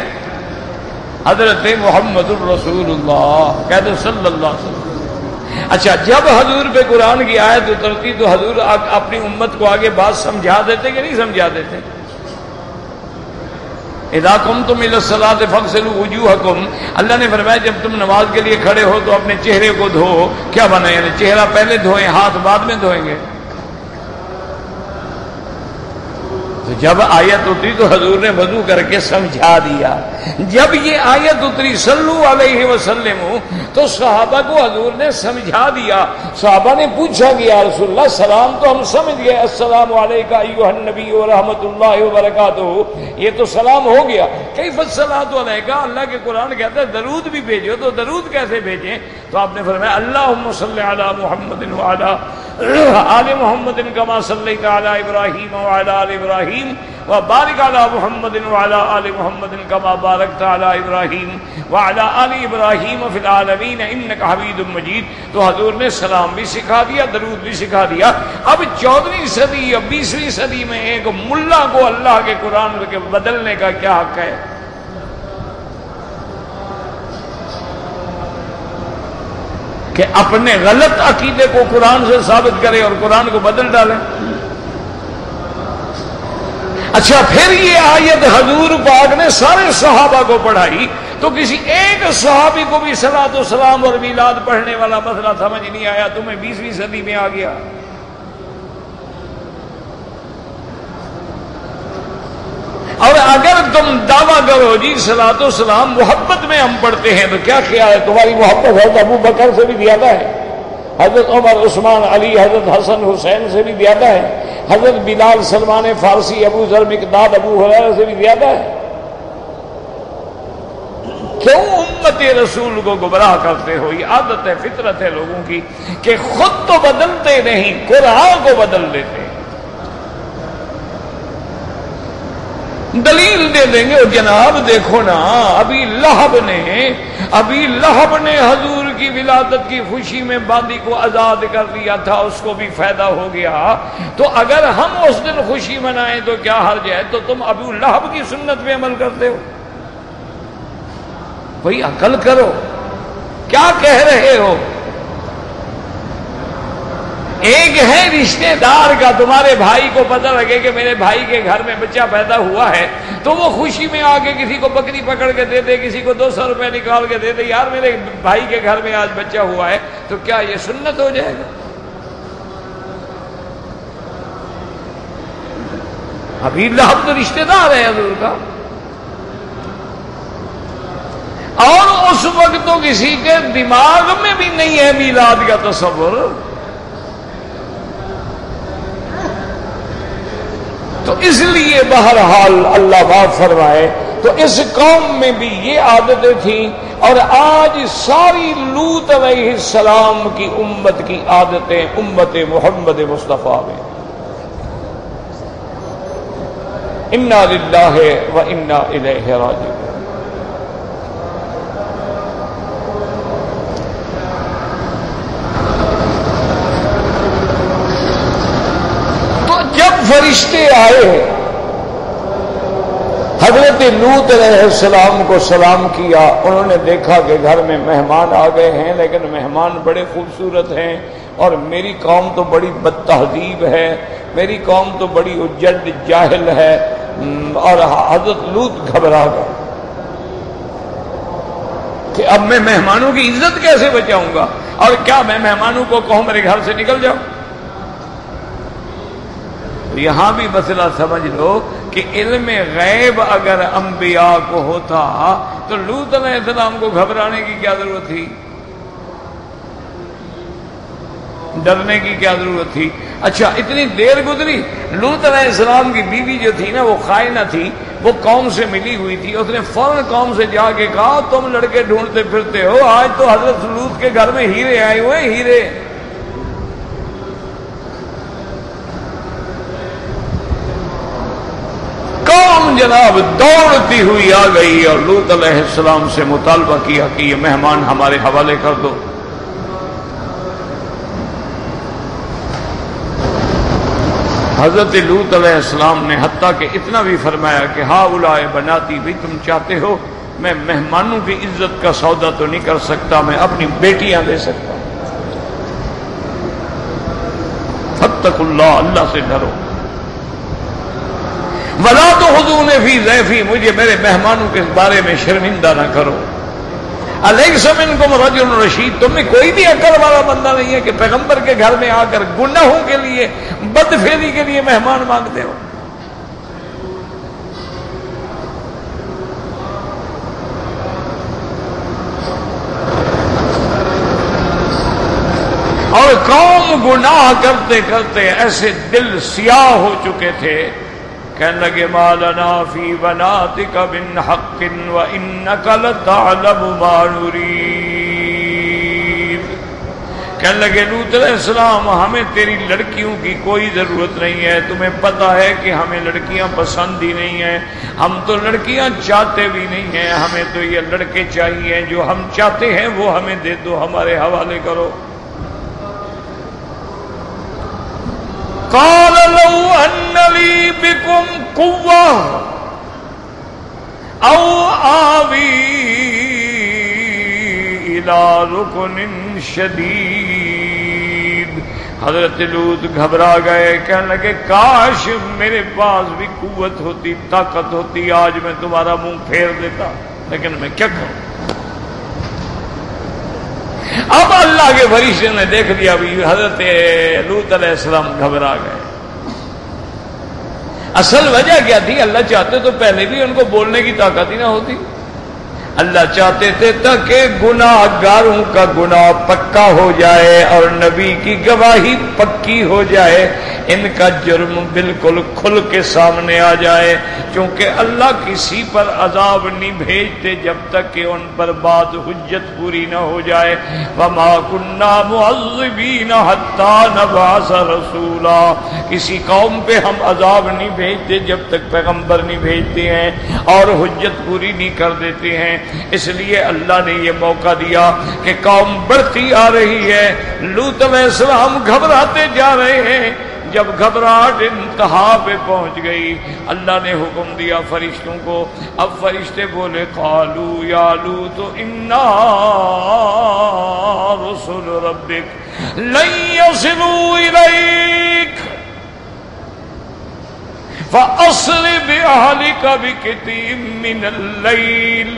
حضرت محمد الرسول اللہ کہتے صلی اللہ علیہ وسلم۔ اچھا، جب حضور پہ قرآن کی آیت اترتی تو حضور اپنی امت کو آگے بات سمجھا دیتے کہ نہیں سمجھا دیتے؟ اذا قمتم الى الصلاۃ فاغسلوا وجوہکم، اللہ نے فرمایا جب تم نماز کے لیے کھڑے ہو تو اپنے چہرے کو دھو۔ کیا بنا؟ یعنی چہرہ پہلے دھوئیں، ہاتھ بعد میں دھوئیں گے؟ تو جب آیت اتری تو حضور نے وضو کر کے سمجھا دیا۔ جب یہ آیت اتری صلو علیہ وسلم تو صحابہ کو حضور نے سمجھا دیا۔ صحابہ نے پوچھا کہ یا رسول اللہ سلام تو ہم سمجھ گئے، السلام علیکہ ایھا النبی ورحمۃ اللہ وبرکاتہ، یہ تو سلام ہو گیا، کیف الصلاۃ علیکہ، اللہ کے قرآن کہتا ہے درود بھی بھیجو، تو درود کیسے بھیجیں؟ تو آپ نے فرمایا اللہم صلی علی محمد وعلی آل محمد کما صلیت علی ابراہیم وعلی آل ابراہیم وبارک علی محمد وعلی آل محمد کما بارکت علی ابراہیم وعلی آل ابراہیم فی العالمین انک حمید مجید۔ تو حضور نے سلام بھی سکھا دیا، درود بھی سکھا دیا۔ اب 14ویں صدی یا 20ویں صدی میں ایک ملا کو اللہ کے قرآن کے بدلنے کا کیا حق ہے؟ کہ اپنے غلط عقیدے کو قرآن سے ثابت کرے اور قرآن کو بدل ڈالے۔ اچھا، پھر یہ آیت حضور پاک نے سارے صحابہ کو پڑھائی تو کسی ایک صحابی کو بھی صلاۃ و سلام اور میلاد پڑھنے والا مسئلہ سمجھ نہیں آیا، تمہیں 20ویں صدی میں آ گیا۔ اور اگر تم دعویٰ کرو جی صلاۃ و سلام محبت میں ہم پڑھتے ہیں، تو کیا خیال ہے تمہاری محبت حضرت ابو بکر سے بھی زیادہ ہے، حضرت عمر، عثمان، علی، حضرت حسن حسین سے بھی زیادہ ہے؟ حضرت بلال، سلمان فارسی، ابو ذر، مقداد، ابو ہریرہ سے بھی زیادہ ہے؟ کیوں امت رسول کو گمراہ کرتے ہو؟ یہ عادت ہے، فطرت ہے لوگوں کی کہ خود تو بدلتے نہیں، قرآن کو بدل دیتے ہیں۔ دلیل دے دیں گے، اور جناب دیکھو نا، ابھی لہب نے حضور کی ولادت کی خوشی میں باندی کو آزاد کر دیا تھا، اس کو بھی فائدہ ہو گیا، تو اگر ہم اس دن خوشی منائیں تو کیا حرج ہے؟ تو تم ابو لہب کی سنت پہ عمل کرتے ہو؟ بھئی عقل کرو، کیا کہہ رہے ہو؟ ایک ہے رشتہ دار کا، تمہارے بھائی کو پتہ لگے کہ میرے بھائی کے گھر میں بچہ پیدا ہوا ہے، تو وہ خوشی میں آ کے کسی کو بکری پکڑ کے دے دے، کسی کو 200 روپے نکال کے دے دے، یار میرے بھائی کے گھر میں آج بچہ ہوا ہے، تو کیا یہ سنت ہو جائے گا؟ ابھی لہب تو رشتہ دار ہے حضور کا، اور اس وقت تو کسی کے دماغ میں بھی نہیں ہے میلاد کا تصور۔ تو اس لیے بہرحال اللہ معاف فرمائے، تو اس قوم میں بھی یہ عادتیں تھیں، اور آج ساری لوط علیہ السلام کی امت کی عادتیں امت محمد مصطفیٰ میں۔ انا للہ و انا الیہ راجعون۔ فرشتے آئے، حضرت لوط علیہ السلام کو سلام کیا، انہوں نے دیکھا کہ گھر میں مہمان آ گئے ہیں، لیکن مہمان بڑے خوبصورت ہیں، اور میری قوم تو بڑی بد تہذیب ہے، میری قوم تو بڑی اجڑ جاہل ہے، اور حضرت لوط گھبرا گئے کہ اب میں مہمانوں کی عزت کیسے بچاؤں گا، اور کیا میں مہمانوں کو کہوں میرے گھر سے نکل جاؤ؟ یہاں بھی مسئلہ سمجھ لو کہ علم غیب اگر انبیاء کو ہوتا تو لوط علیہ السلام کو گھبرانے کی کیا ضرورت تھی؟ ڈرنے کی کیا ضرورت تھی؟ اچھا اتنی دیر گزری، لوط علیہ السلام کی بیوی جو تھی نا وہ خائنہ تھی، وہ قوم سے ملی ہوئی تھی، اس نے فوراً قوم سے جا کے کہا تم لڑکے ڈھونڈتے پھرتے ہو، آج تو حضرت لوط کے گھر میں ہیرے آئے ہوئے ہیں، ہیرے۔ قوم جناب دوڑتی ہوئی آ گئی اور لوط علیہ السلام سے مطالبہ کیا کہ یہ مہمان ہمارے حوالے کر دو۔ حضرت لوط علیہ السلام نے حتیٰ کہ اتنا بھی فرمایا کہ ہؤلاء بناتی، بھی تم چاہتے ہو میں مہمانوں کی عزت کا سودا تو نہیں کر سکتا، میں اپنی بیٹیاں دے سکتا ہوں۔ فاتقوا اللہ، اللہ سے ڈرو۔ ولا تخزونی فی ضیفی، مجھے میرے مہمانوں کے بارے میں شرمندہ نہ کرو۔ الیس منکم رجل رشید، تم میں کوئی بھی عقل والا بندہ نہیں ہے کہ پیغمبر کے گھر میں آ کر گناہوں کے لیے، بدفعلی کے لیے مہمان مانگتے ہو؟ اور قوم گناہ کرتے کرتے ایسے دل سیاہ ہو چکے تھے، کہنے لگے ما لنا فی بناتک من حق وانک لتعلم ما نرید۔ کہنے لگے لوط علیہ السلام ہمیں تیری لڑکیوں کی کوئی ضرورت نہیں ہے، تمہیں پتہ ہے کہ ہمیں لڑکیاں پسند ہی نہیں ہیں، ہم تو لڑکیاں چاہتے بھی نہیں ہیں، ہمیں تو یہ لڑکے چاہیے جو ہم چاہتے ہیں وہ ہمیں دے دو، ہمارے حوالے کرو۔ قال لو ان لی بکم قوة او آوی الى رکن شدید۔ حضرت لوط گھبرا گئے، کہنے لگے کاش میرے پاس بھی قوت ہوتی، طاقت ہوتی، آج میں تمہارا منہ پھیر دیتا، لیکن میں کیا کروں۔ اب اللہ کے فرشتے نے دیکھ لیا بھی حضرت لوط علیہ السلام گھبرا گئے۔ اصل وجہ کیا تھی؟ اللہ چاہتے تو پہلے بھی ان کو بولنے کی طاقت ہی نہ ہوتی، اللہ چاہتے تھے تاکہ گناہ گاروں کا گناہ پکا ہو جائے اور نبی کی گواہی پکی ہو جائے، ان کا جرم بالکل کھل کے سامنے آ جائے، کیونکہ اللہ کسی پر عذاب نہیں بھیجتے جب تک کہ ان پر بات حجت پوری نہ ہو جائے۔ وما كنا معذبین حتی نبعث رسولا، کسی قوم پہ ہم عذاب نہیں بھیجتے جب تک پیغمبر نہیں بھیجتے ہیں اور حجت پوری نہیں کر دیتے ہیں۔ اس لیے اللہ نے یہ موقع دیا کہ قوم بڑھتی آ رہی ہے، لوط علیہ السلام گھبراتے جا رہے ہیں۔ جب گھبراہٹ انتہا پہ پہنچ گئی، اللہ نے حکم دیا فرشتوں کو۔ اب فرشتے بولے قالوا یا لوط انا رسل ربک لن يصلوا الیک فأسر بأہلک بقطع من اللیل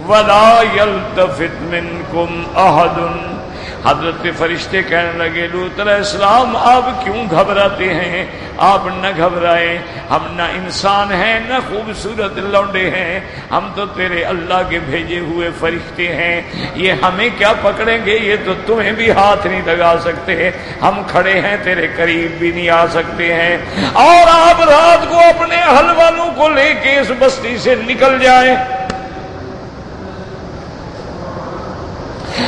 ولا يلتفت منکم احد۔ حضرت فرشتے کہنے لگے لوط علیہ السلام آپ کیوں گھبراتے ہیں؟ آپ نہ گھبرائیں، ہم نہ انسان ہیں نہ خوبصورت لونڈے ہیں، ہم تو تیرے اللہ کے بھیجے ہوئے فرشتے ہیں، یہ ہمیں کیا پکڑیں گے؟ یہ تو تمہیں بھی ہاتھ نہیں لگا سکتے، ہم کھڑے ہیں تیرے قریب بھی نہیں آ سکتے ہیں، اور آپ رات کو اپنے اہل والوں کو لے کے اس بستی سے نکل جائیں۔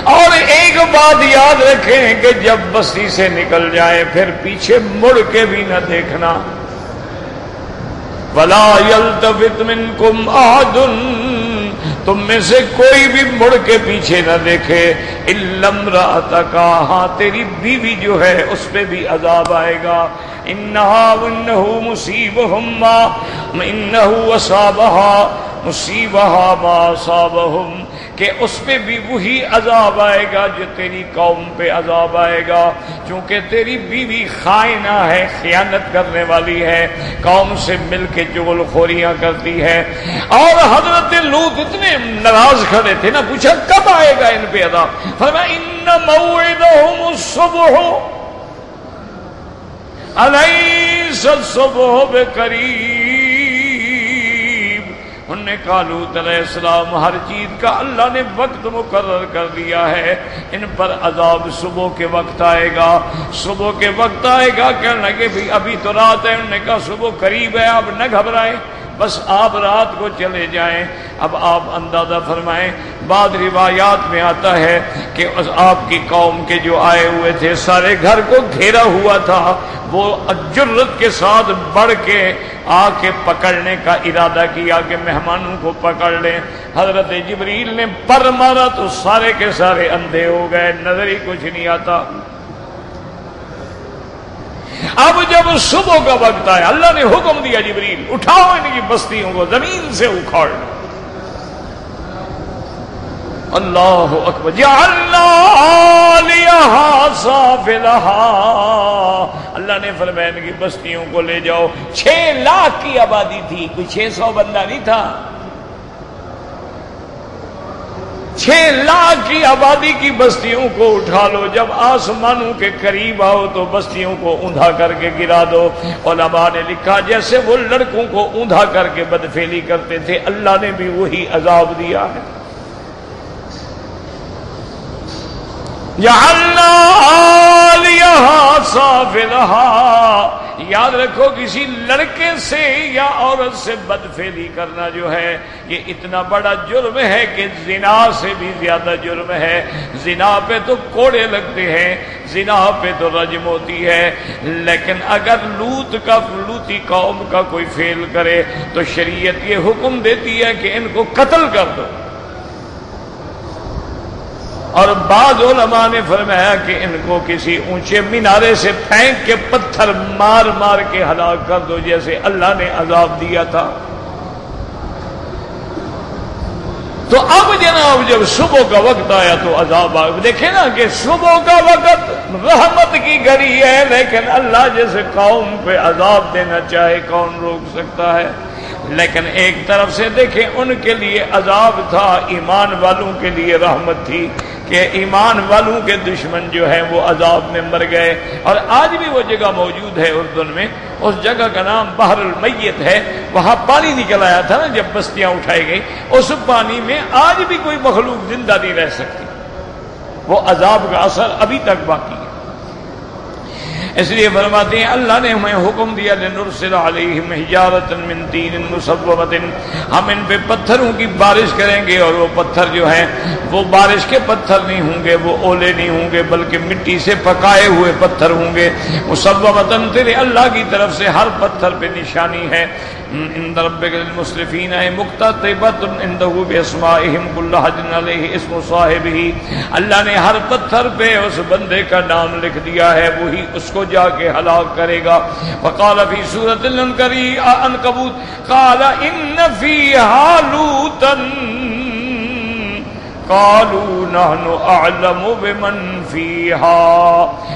اور ایک بات یاد رکھیں کہ جب بستی سے نکل جائیں پھر پیچھے مڑ کے بھی نہ دیکھنا۔ وَلَا يَلْتَفِتْ مِنْكُمْ أَحَدٌ، تم میں سے کوئی بھی مڑ کے پیچھے نہ دیکھے۔ إِلَّا امْرَأَتَكَ، ہاں تیری بیوی جو ہے اس پہ بھی عذاب آئے گا۔ إِنَّهَا وَإِنَّهُ مُصِيبُهُمْ مَا إِنَّهُ أَصَابَهَا مُصِيبَهَا مَا أَصَابَهُمْ، کہ اس پہ بھی وہی عذاب آئے گا جو تیری قوم پہ عذاب آئے گا، کیونکہ تیری بیوی خائنہ ہے، خیانت کرنے والی ہے، قوم سے مل کے چغل خوریاں کرتی ہے۔ اور حضرت لوط اتنے ناراض کھڑے تھے نا، پوچھا کب آئے گا ان پہ عذاب؟ فرمایا ان موعدہم الصبح الیس الصبح بقریب۔ انہوں نے کہا لوط علیہ السلام ہر چیز کا اللہ نے وقت مقرر کر دیا ہے، ان پر عذاب صبح کے وقت آئے گا، صبح کے وقت آئے گا۔ کہنے لگے بھی ابھی تو رات ہے، انہوں نے کہا صبح قریب ہے، آپ نہ گھبرائیں، بس آپ رات کو چلے جائیں۔ اب آپ اندازہ فرمائیں، بعض روایات میں آتا ہے کہ آپ کی قوم کے جو آئے ہوئے تھے سارے گھر کو گھیرا ہوا تھا، وہ جرت کے ساتھ بڑھ کے آ کے پکڑنے کا ارادہ کیا کہ مہمانوں کو پکڑ لیں۔ حضرت جبریل نے پر مارا تو سارے کے سارے اندھے ہو گئے، نظر ہی کچھ نہیں آتا۔ اب جب صبح کا وقت آیا، اللہ نے حکم دیا جبریل اٹھاؤ ان کی بستیوں کو زمین سے اکھاڑ لو۔ اللہ اکبر، جعلنا عالیہا سافلہا، اللہ نے فرمایا ان کی بستیوں کو لے جاؤ۔ 6 لاکھ کی آبادی تھی، کوئی 600 بندہ نہیں تھا، 6 لاکھ کی آبادی کی بستیوں کو اٹھا لو۔ جب آسمانوں کے قریب آؤ تو بستیوں کو اوندھا کر کے گرا دو۔ علماء نے لکھا جیسے وہ لڑکوں کو اوندھا کر کے بدفعلی کرتے تھے، اللہ نے بھی وہی عذاب دیا ہے۔ جعلنا عالیہا سافلہا، یاد رکھو کسی لڑکے سے یا عورت سے بدفعلی کرنا جو ہے یہ اتنا بڑا جرم ہے کہ زنا سے بھی زیادہ جرم ہے۔ زنا پہ تو کوڑے لگتے ہیں، زنا پہ تو رجم ہوتی ہے، لیکن اگر لوطی قوم کا کوئی فعل کرے تو شریعت یہ حکم دیتی ہے کہ ان کو قتل کر دو۔ اور بعض علماء نے فرمایا کہ ان کو کسی اونچے مینارے سے پھینک کے پتھر مار مار کے ہلاک کر دو، جیسے اللہ نے عذاب دیا تھا۔ تو اب جناب جب صبح کا وقت آیا تو عذاب آیا۔ دیکھیں نا کہ صبح کا وقت رحمت کی گھڑی ہے، لیکن اللہ جیسے قوم پہ عذاب دینا چاہے کون روک سکتا ہے؟ لیکن ایک طرف سے دیکھیں ان کے لیے عذاب تھا، ایمان والوں کے لیے رحمت تھی کہ ایمان والوں کے دشمن جو ہیں وہ عذاب میں مر گئے۔ اور آج بھی وہ جگہ موجود ہے اردن میں، اس جگہ کا نام بحر المیت ہے، وہاں پانی نکل آیا تھا نا جب بستیاں اٹھائی گئی، اس پانی میں آج بھی کوئی مخلوق زندہ نہیں رہ سکتی، وہ عذاب کا اثر ابھی تک باقی ہے۔ اس لیے فرماتے ہیں اللہ نے ہمیں حکم دیا لنرسل علیہم حجارۃ من طین مصوبۃ، ہم ان پہ پتھروں کی بارش کریں گے، اور وہ پتھر جو ہیں وہ بارش کے پتھر نہیں ہوں گے، وہ اولے نہیں ہوں گے، بلکہ مٹی سے پکائے ہوئے پتھر ہوں گے۔ مصوبۃ، تیرے اللہ کی طرف سے ہر پتھر پہ نشانی ہے۔ عند ربک للمسرفین مکتتبۃ عندہ باسمائہم کل حجر علیہ اسم صاحبہ، اللہ نے ہر پتھر پہ اس بندے کا نام لکھ دیا ہے، وہی اس کو جا کے ہلاک کرے گا۔ وقال فی سورۃ العنکبوت قال ان فیہا لوطا قالوا نحن اعلم بمن فیہا،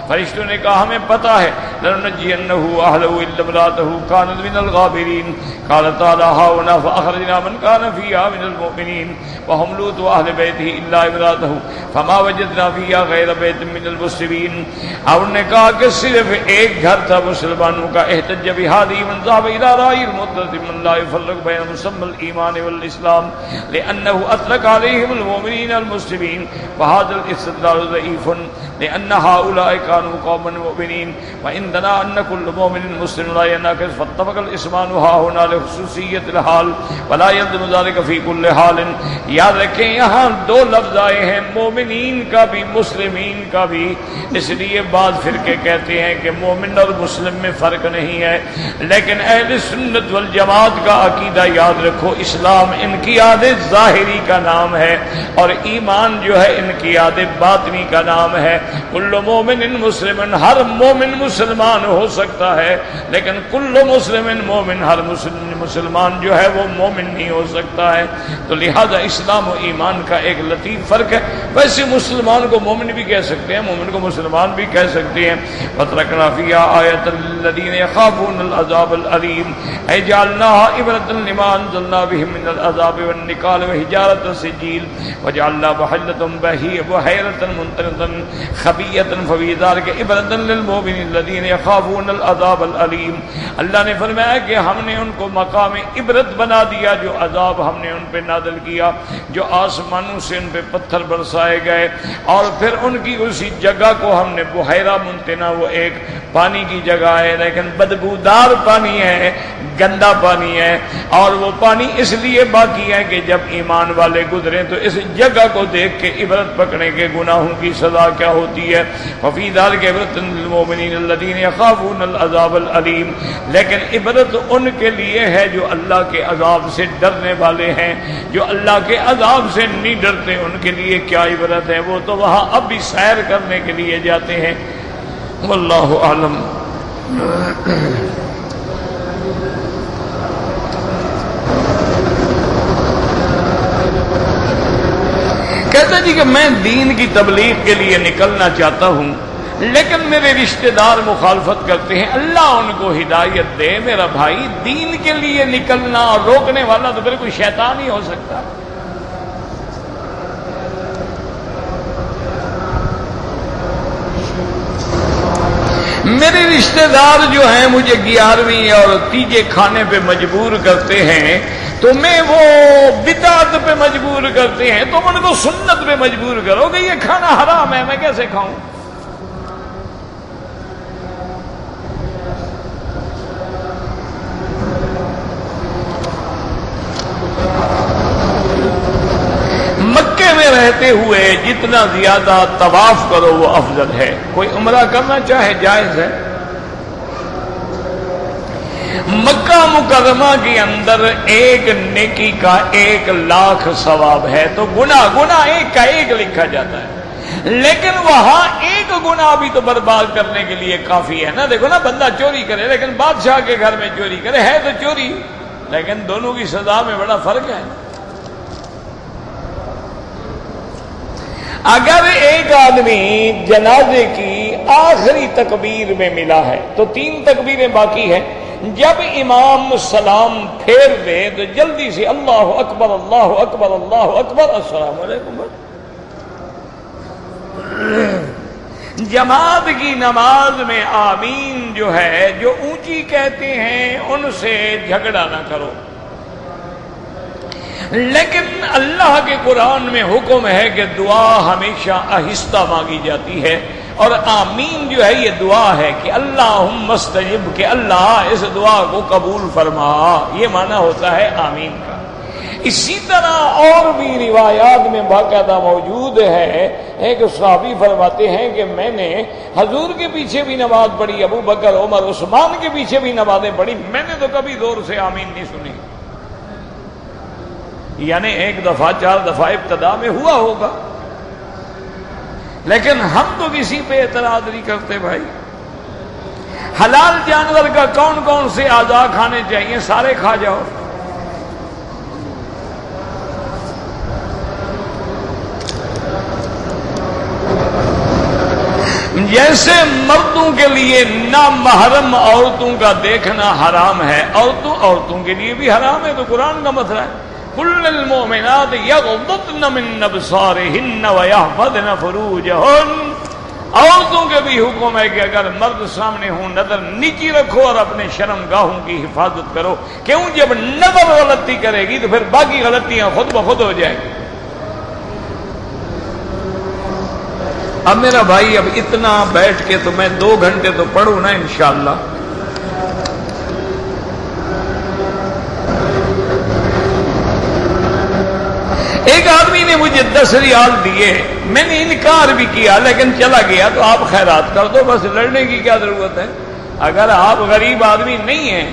فرشتوں نے کہا ہمیں پتہ ہے، لننجینہ اہلہ الا امرأتہ کانت من الغابرین، قال تعالی ہاؤنا فاخرجنا من کان فیہا من المؤمنین وہم لوط واہل بیتہ الا امرأتہ فما وجدنا فیہا غیر بیت من المسلمین۔ اور انہوں نے کہا کہ صرف ایک گھر تھا مسلمانوں کا، احتج بہذہ من ذهب الى رأی المدة من لا يفرق بین مسمى الایمان والاسلام لانہ اطلق علیہم المؤمنین المسلمین، وهذا الاستدلال ضعیف لأن هؤلاء كانوا قوما مؤمنين وعندنا أن كل مؤمن مسلم لا يناقض، فاتفق الاسمان ها هنا لخصوصیت الحال ولا يلزم ذلك في كل حال۔ یاد رکھیں یہاں دو لفظ آئے ہیں، مومنین کا بھی مسلمین کا بھی، اس لیے بعض فرقے کہتے ہیں کہ مومن اور مسلم میں فرق نہیں ہے، لیکن اہل سنت والجماعت کا عقیدہ یاد رکھو، اسلام انقیاد ظاہری کا نام ہے اور ایمان جو ہے انقیاد باطنی کا نام ہے۔ کل مومن مسلم، ہر مومن مسلمان ہو سکتا ہے، لیکن کل مسلم مومن، ہر مسلمان جو ہے وہ مومن نہیں ہو سکتا ہے۔ تو لہذا اسلام و ایمان کا ایک لطیف فرق ہے۔ ویسے مسلمان کو مومن بھی کہہ سکتے ہیں، مومن کو مسلمان بھی کہہ سکتے ہیں۔ وَتَرَكْنَا فِيهَا آیَةً لِّلَّذِينَ يَخَافُونَ الْعَذَابَ الْأَلِيمَ أَيْ جَعَلْنَاهَا عِبْرَةً لِّمَنْ أَنزَلْنَا بِهِم مِّنَ الْعَذَابِ وَالنِّكَالِ وَحِجَارَةَ سِجِّيلٍ وَجَعَلْنَا بَحِيرَةً مُنْتَنِّةً خَبِيَّةً فَفِي ذَلِكَ عِبْرَةً لِّلْمُؤْمِنِينَ الَّذِينَ يَخَافُونَ الْعَذَابَ الْأَلِيمَ۔ اللہ نے فرمایا کہ ہم نے ان کو مقام عبرت بنا دیا، جو عذاب ہم نے ان پہ نازل کیا، جو آسمانوں سے ان پہ پتھر برسائے گئے، اور پھر ان کی اسی جگہ کو ہم نے بحیرہ منتنا، وہ ایک پانی کی جگہ ہے لیکن بدبودار پانی ہے، گندا پانی ہے، اور وہ پانی اس لیے باقی ہے کہ جب ایمان والے گزریں تو اس جگہ کو دیکھ کے عبرت پکڑیں کہ گناہوں کی سزا کیا ہوتی ہے۔ وفی ذلک عبرۃ للمؤمنین الذین یخافون العذاب العلیم، لیکن عبرت ان کے لیے ہے جو اللہ کے عذاب سے ڈرنے والے ہیں، جو اللہ کے عذاب سے نہیں ڈرتے ان کے لیے کیا عبرت ہے، وہ تو وہاں اب بھی سیر کرنے کے لیے جاتے ہیں۔ واللہ اعلم۔ کہتا جی کہ میں دین کی تبلیغ کے لیے نکلنا چاہتا ہوں، لیکن میرے رشتہ دار مخالفت کرتے ہیں، اللہ ان کو ہدایت دے۔ میرا بھائی دین کے لیے نکلنا اور روکنے والا تو پھر کوئی شیطان ہی ہو سکتا۔ میرے رشتہ دار جو ہیں مجھے 11ویں اور تیجے کھانے پہ مجبور کرتے ہیں، تو میں وہ بدعت پہ مجبور کرتے ہیں، تم ان کو سنت پہ مجبور کرو کہ یہ کھانا حرام ہے، میں کیسے کھاؤں؟ مکے میں رہتے ہوئے جتنا زیادہ طواف کرو وہ افضل ہے۔ کوئی عمرہ کرنا چاہے جائز ہے۔ مکہ مکرمہ کے اندر ایک نیکی کا 1,00,000 ثواب ہے، تو گناہ ایک کا 1 لکھا جاتا ہے، لیکن وہاں ایک گناہ بھی تو برباد کرنے کے لیے کافی ہے نا۔ دیکھو نا، بندہ چوری کرے لیکن بادشاہ کے گھر میں چوری کرے، ہے تو چوری، لیکن دونوں کی سزا میں بڑا فرق ہے۔ اگر ایک آدمی جنازے کی آخری تکبیر میں ملا ہے تو 3 تکبیریں باقی ہیں، جب امام سلام پھیر دے تو جلدی سے اللہ اکبر اللہ اکبر اللہ اکبر السلام علیکم۔ جماعت کی نماز میں آمین جو ہے، جو اونچی کہتے ہیں ان سے جھگڑا نہ کرو، لیکن اللہ کے قرآن میں حکم ہے کہ دعا ہمیشہ آہستہ مانگی جاتی ہے، اور آمین جو ہے یہ دعا ہے کہ اللہم استجب، کہ اللہ اس دعا کو قبول فرما، یہ معنی ہوتا ہے آمین کا۔ اسی طرح اور بھی روایات میں باقاعدہ موجود ہے، ایک صحابی فرماتے ہیں کہ میں نے حضور کے پیچھے بھی نماز پڑھی، ابو بکر، عمر، عثمان کے پیچھے بھی نمازیں پڑھی، میں نے تو کبھی زور سے آمین نہیں سنی۔ یعنی ایک دفعہ 4 دفعہ ابتدا میں ہوا ہوگا، لیکن ہم تو کسی پہ اعتراض نہیں کرتے بھائی۔ حلال جانور کا کون کون سے اعضاء کھانے چاہیے؟ سارے کھا جاؤ۔ جیسے مردوں کے لیے نامحرم عورتوں کا دیکھنا حرام ہے، عورتوں کے لیے بھی حرام ہے، تو قرآن کا مسئلہ ہے قُلْ لِلْمُؤْمِنَاتِ يَغْضُضْنَ مِنْ أَبْصَارِهِنَّ وَيَحْفَظْنَ فُرُوجَهُنَّ، عورتوں کے بھی حکم ہے کہ اگر مرد سامنے ہوں نظر نیچی رکھو اور اپنے شرم گاہوں کی حفاظت کرو، کیوں جب نظر غلطی کرے گی تو پھر باقی غلطیاں خود بخود ہو جائیں گی۔ اب میرا بھائی اب اتنا بیٹھ کے تو میں 2 گھنٹے تو پڑھوں نا انشاءاللہ۔ ایک آدمی نے مجھے 10 ریال دیے، میں نے انکار بھی کیا لیکن چلا گیا، تو آپ خیرات کر دو، بس لڑنے کی کیا ضرورت ہے؟ اگر آپ غریب آدمی نہیں ہیں،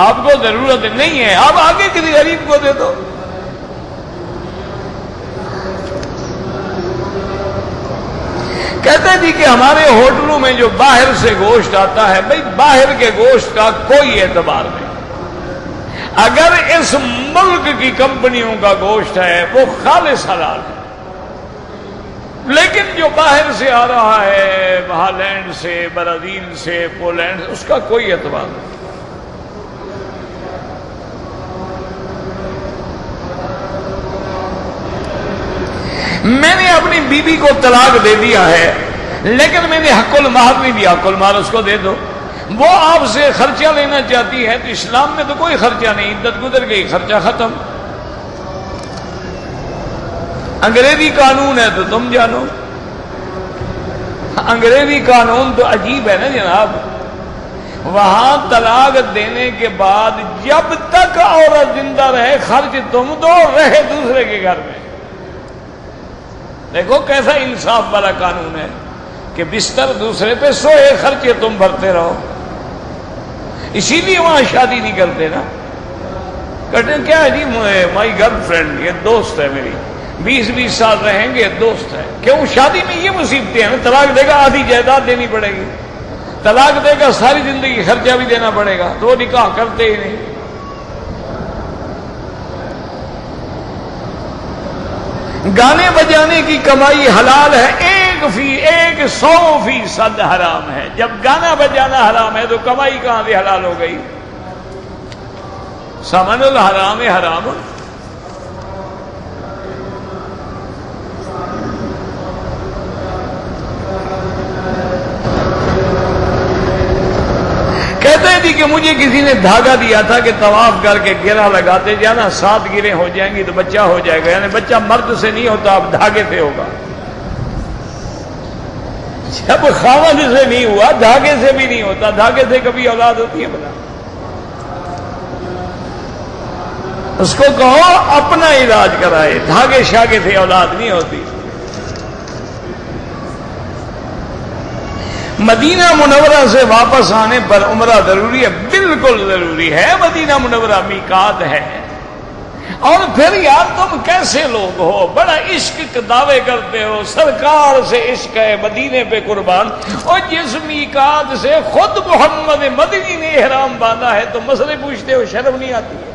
آپ کو ضرورت نہیں ہے، آپ آگے کسی غریب کو دے دو۔ کہتے جی کہ ہمارے ہوٹلوں میں جو باہر سے گوشت آتا ہے، بھئی باہر کے گوشت کا کوئی اعتبار نہیں، اگر اس ملک کی کمپنیوں کا گوشت ہے وہ خالص حلال ہے، لیکن جو باہر سے آ رہا ہے، ہالینڈ سے، برازیل سے، پولینڈ سے، اس کا کوئی اعتبار نہیں۔ میں نے اپنی بیوی کو طلاق دے دیا ہے، لیکن میں نے حق المہر نہیں دیا، حق المہر اس کو دے دو۔ وہ آپ سے خرچہ لینا چاہتی ہے تو اسلام میں تو کوئی خرچہ نہیں، عدت گزر گئی، خرچہ ختم۔ انگریزی قانون ہے تو تم جانو، انگریزی قانون تو عجیب ہے نا جناب، وہاں طلاق دینے کے بعد جب تک عورت زندہ رہے خرچ تم دو، رہے دوسرے کے گھر میں۔ دیکھو کیسا انصاف والا قانون ہے کہ بستر دوسرے پہ سوئے، خرچے تم بھرتے رہو۔ اسی لیے وہاں شادی نہیں کرتے نا، کہتے ہیں کیا ہے جی مائی گرل فرینڈ، یہ دوست ہے میری، 20 سال رہیں گے، دوست ہے۔ کیوں؟ شادی میں یہ مصیبتیں ہیں نا، طلاق دے گا آدھی جائیداد دینی پڑے گی، طلاق دے گا ساری زندگی خرچہ بھی دینا پڑے گا، تو وہ نکاح کرتے ہی نہیں۔ گانے بجانے کی کمائی حلال ہے، 100% حرام ہے۔ جب گانا بجانا حرام ہے تو کمائی کہاں سے حلال ہو گئی؟ ثمن الحرام حرام۔ کہتے ہیں جی کہ مجھے کسی نے دھاگا دیا تھا کہ طواف کر کے گرہ لگاتے جانا، 7 گرہیں ہو جائیں گی تو بچہ ہو جائے گا، یعنی بچہ مرد سے نہیں ہوتا، اب دھاگے سے ہوگا۔ جب خاوند سے نہیں ہوا دھاگے سے بھی نہیں ہوتا، دھاگے سے کبھی اولاد ہوتی ہے بنا؟ اس کو کہو اپنا علاج کرائے، دھاگے شاگے سے اولاد نہیں ہوتی۔ مدینہ منورہ سے واپس آنے پر عمرہ ضروری ہے؟ بالکل ضروری ہے، مدینہ منورہ میقات ہے۔ اور پھر یار تم کیسے لوگ ہو، بڑا عشق کے دعوے کرتے ہو، سرکار سے عشق ہے، مدینے پہ قربان، اور جس میقات سے خود محمد مدنی نے احرام باندھا ہے تو مسئلے پوچھتے ہو، شرم نہیں آتی ہے؟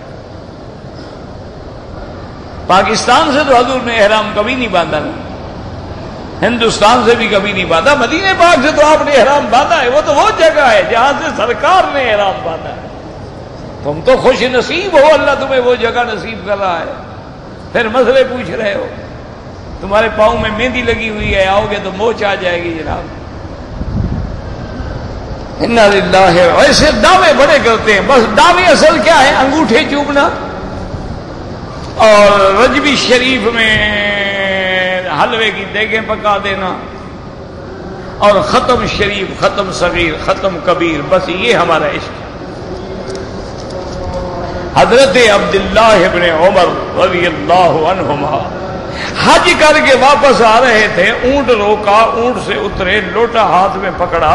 پاکستان سے تو حضور نے احرام کبھی نہیں باندھا نا، ہندوستان سے بھی کبھی نہیں باندھا، مدینے پاک سے تو آپ نے احرام باندھا ہے، وہ تو وہ جگہ ہے جہاں سے سرکار نے احرام باندھا ہے۔ تم تو خوش نصیب ہو، اللہ تمہیں وہ جگہ نصیب کر رہا ہے، پھر مسئلے پوچھ رہے ہو۔ تمہارے پاؤں میں مہندی لگی ہوئی ہے، آؤ گے تو موچ آ جائے گی جناب۔ انا للہ، ایسے دعوے بڑے کرتے ہیں، بس دعوے اصل کیا ہے؟ انگوٹھے چومنا اور رجبی شریف میں حلوے کی دیگیں پکا دینا اور ختم شریف، ختم صغیر، ختم کبیر، بس یہ ہمارا عشق ہے۔ حضرت عبداللہ ابن عمر رضی اللہ عنہما حج کر کے واپس آ رہے تھے، اونٹ روکا، اونٹ سے اترے، لوٹا ہاتھ میں پکڑا،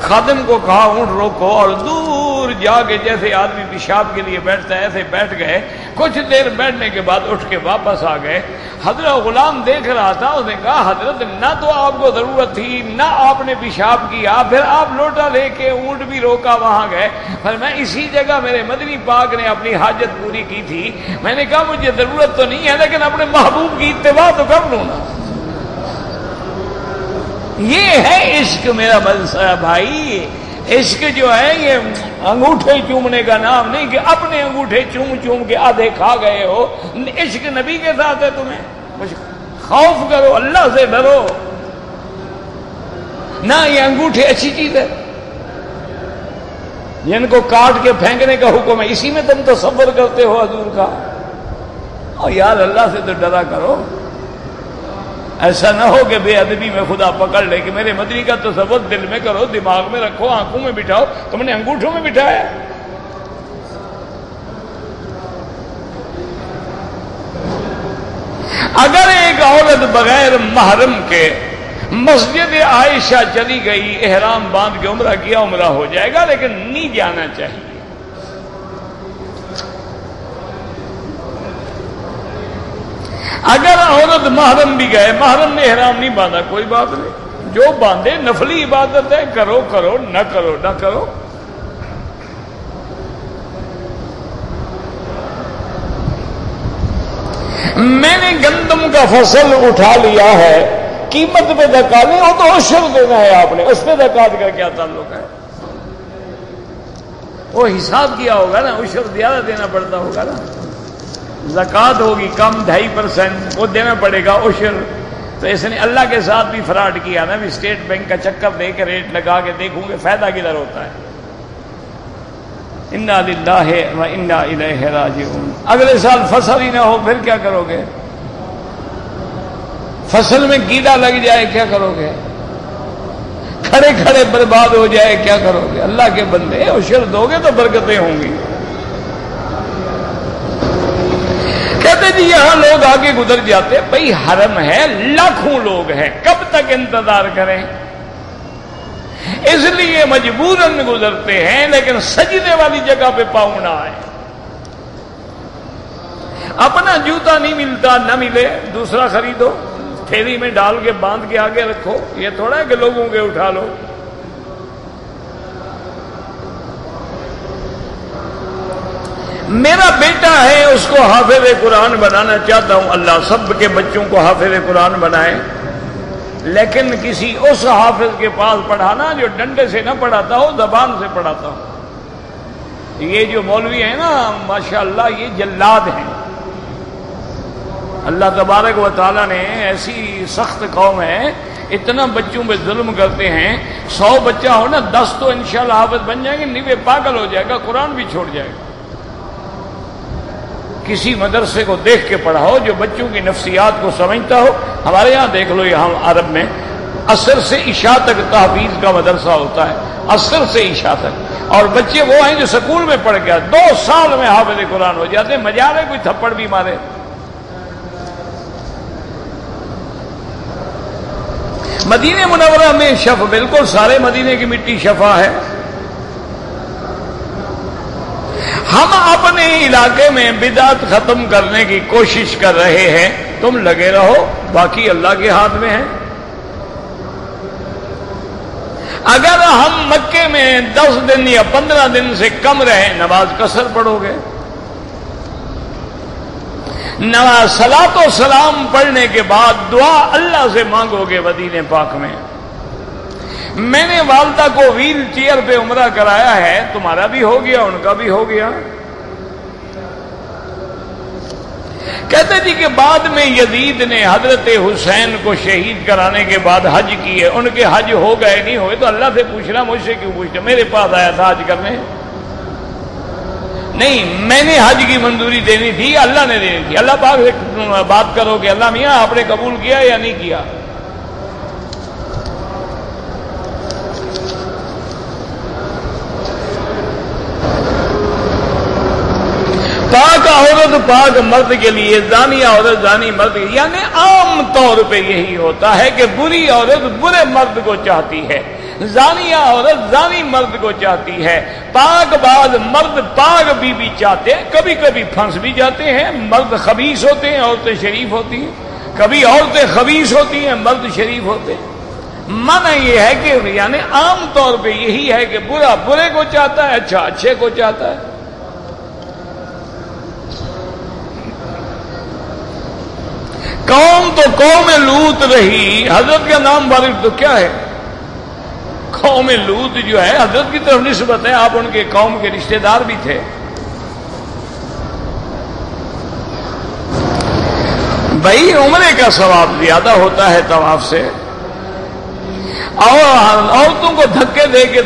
خادم کو کہا اونٹ روکو، اور دور جا کے جیسے آدمی پیشاب کے لیے بیٹھتا ہے ایسے بیٹھ گئے۔ کچھ دیر بیٹھنے کے بعد اٹھ کے واپس آ گئے۔ حضرت غلام دیکھ رہا تھا، اس نے کہا حضرت نہ تو آپ کو ضرورت تھی، نہ آپ نے پیشاب کیا، پھر آپ لوٹا لے کے اونٹ بھی روکا وہاں گئے۔ پھر میں اسی جگہ میرے مدنی پاک نے اپنی حاجت پوری کی تھی، میں نے کہا مجھے ضرورت تو نہیں ہے لیکن اپنے محبوب کی اتباع تو کر لوں نا۔ یہ ہے عشق میرا مدرسہ بھائی۔ عشق جو ہے یہ انگوٹھے چومنے کا نام نہیں کہ اپنے انگوٹھے چوم چوم کے آدھے کھا گئے ہو۔ عشق نبی کے ساتھ ہے، تمہیں خوف کرو، اللہ سے ڈرو نہ۔ یہ انگوٹھے اچھی چیز ہے، جن کو کاٹ کے پھینکنے کا حکم ہے، اسی میں تم تصور کرتے ہو حضور کا۔ اور یار اللہ سے تو ڈرا کرو، ایسا نہ ہو کہ بے ادبی میں خدا پکڑ لے کہ میرے مدنی کا تصور دل میں کرو، دماغ میں رکھو، آنکھوں میں بٹھاؤ، تم نے انگوٹھوں میں بٹھایا۔ اگر ایک عورت بغیر محرم کے مسجد عائشہ چلی گئی، احرام باندھ کے عمرہ کیا، عمرہ ہو جائے گا، لیکن نہیں جانا چاہیے۔ اگر عورت محرم بھی گئے، محرم نے احرام نہیں باندھا، کوئی بات نہیں، جو باندھے نفلی عبادت ہے، کرو کرو، نہ کرو نہ کرو۔ میں نے گندم کا فصل اٹھا لیا ہے، قیمت پہ زکات نہیں، وہ تو عشر دینا ہے آپ نے، اس پہ زکات کا کیا تعلق ہے؟ وہ حساب کیا ہوگا نا، عشر زیادہ دینا پڑتا ہوگا نا، زکات ہوگی کم 2.5%، وہ دینا پڑے گا عشر۔ تو اس نے اللہ کے ساتھ بھی فراڈ کیا نا، بھی اسٹیٹ بینک کا چکر دے کے ریٹ لگا کے دیکھوں گے فائدہ کدھر ہوتا ہے۔ انا للہ و انا الیہ راجعون۔ اگلے سال فصل ہی نہ ہو پھر کیا کرو گے؟ فصل میں کیڑا لگ جائے کیا کرو گے؟ کھڑے کھڑے برباد ہو جائے کیا کرو گے؟ اللہ کے بندے عشر دو گے تو برکتیں ہوں گی۔ کہتے جی یہاں لوگ آگے گزر جاتے، بھئی حرم ہے، لاکھوں لوگ ہیں، کب تک انتظار کریں؟ اس لیے مجبوراً گزرتے ہیں، لیکن سجدے والی جگہ پہ پاؤں نہ آئے۔ اپنا جوتا نہیں ملتا، نہ ملے دوسرا خریدو، تھیلی میں ڈال کے باندھ کے آگے رکھو، یہ تھوڑا ہے کہ لوگوں کے اٹھا لو۔ میرا بیٹا ہے، اس کو حافظ قرآن بنانا چاہتا ہوں، اللہ سب کے بچوں کو حافظ قرآن بنائے، لیکن کسی اس حافظ کے پاس پڑھانا جو ڈنڈے سے نہ پڑھاتا ہو، زبان سے پڑھاتا ہو۔ یہ جو مولوی ہیں نا ماشاءاللہ یہ جلاد ہیں۔ اللہ تبارک و تعالیٰ نے ایسی سخت قوم ہے، اتنا بچوں پہ ظلم کرتے ہیں، 100 بچہ ہو نا 10 تو انشاءاللہ حافظ بن جائیں گے، 90 پاگل ہو جائے گا، قرآن بھی چھوڑ جائے گا۔ کسی مدرسے کو دیکھ کے پڑھاؤ جو بچوں کی نفسیات کو سمجھتا ہو۔ ہمارے یہاں دیکھ لو، یہاں عرب میں عصر سے عشاء تک تحفیظ کا مدرسہ ہوتا ہے، عصر سے عشاء تک، اور بچے وہ ہیں جو سکول میں پڑھ گیا 2 سال میں حافظ قرآن ہو جاتے ہیں، مجال ہے کوئی تھپڑ بھی مارے۔ مدینہ منورہ میں شف بالکل سارے مدینے کی مٹی شفا ہے۔ ہم اپنے علاقے میں بدعت ختم کرنے کی کوشش کر رہے ہیں، تم لگے رہو، باقی اللہ کے ہاتھ میں ہے۔ اگر ہم مکے میں 10 دن یا 15 دن سے کم رہیں، نماز قصر پڑھو گے، صلاۃ و سلام پڑھنے کے بعد دعا اللہ سے مانگو گے مدینے پاک میں۔ میں نے والدہ کو ویل چیئر پہ عمرہ کرایا ہے، تمہارا بھی ہو گیا، ان کا بھی ہو گیا۔ کہتے جی کہ بعد میں یزید نے حضرت حسین کو شہید کرانے کے بعد حج کیے، ان کے حج ہو گئے نہیں ہوئے، تو اللہ سے پوچھنا، مجھ سے کیوں پوچھنا؟ میرے پاس آیا تھا حج کرنے؟ نہیں، میں نے حج کی منظوری دینی تھی، اللہ نے دینی تھی۔ اللہ پاک سے بات کرو کہ اللہ میاں آپ نے قبول کیا یا نہیں کیا؟ پاک عورت پاک مرد کے لیے، زانی عورت زانی مرد کے لیے، یعنی عام طور پہ یہی ہوتا ہے کہ بری عورت برے مرد کو چاہتی ہے، زانیہ عورت زانی مرد کو چاہتی ہے، پاک باز مرد پاک بیوی چاہتے ہیں، کبھی کبھی پھنس بھی جاتے ہیں، مرد خبیث ہوتے ہیں عورتیں شریف ہوتی ہیں، کبھی عورتیں خبیث ہوتی ہیں مرد شریف ہوتے ہیں۔ معنی یہ ہے کہ یعنی عام طور پہ یہی ہے کہ برا برے کو چاہتا ہے، اچھا اچھے کو چاہتا ہے۔ قوم تو قوم لوط رہی، حضرت کا نام بارک تو کیا ہے؟ قوم لوط جو ہے حضرت کی طرف نسبت ہے، آپ ان کے قوم کے رشتہ دار بھی تھے۔ بھائی عمرے کا ثواب زیادہ ہوتا ہے طواف سے، اور عورتوں کو دھکے دے کے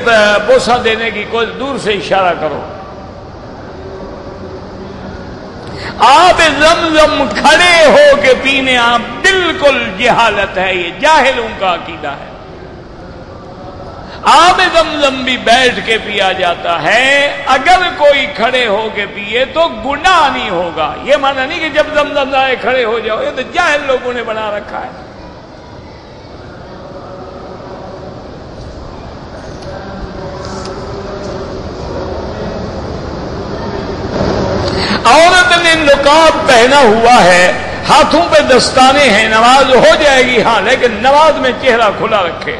بوسہ دینے کی کوئی دور سے اشارہ کرو۔ آب زمزم کھڑے ہو کے پینے آپ بالکل جہالت ہے، یہ جاہلوں کا عقیدہ ہے۔ آب زمزم بھی بیٹھ کے پیا جاتا ہے، اگر کوئی کھڑے ہو کے پیے تو گناہ نہیں ہوگا۔ یہ معنی نہیں کہ جب زمزم آئے کھڑے ہو جاؤ، یہ تو جاہل لوگوں نے بنا رکھا ہے۔ عورت نے نقاب پہنا ہوا ہے، ہاتھوں پہ دستانے ہیں، نماز ہو جائے گی ہاں، لیکن نماز میں چہرہ کھلا رکھے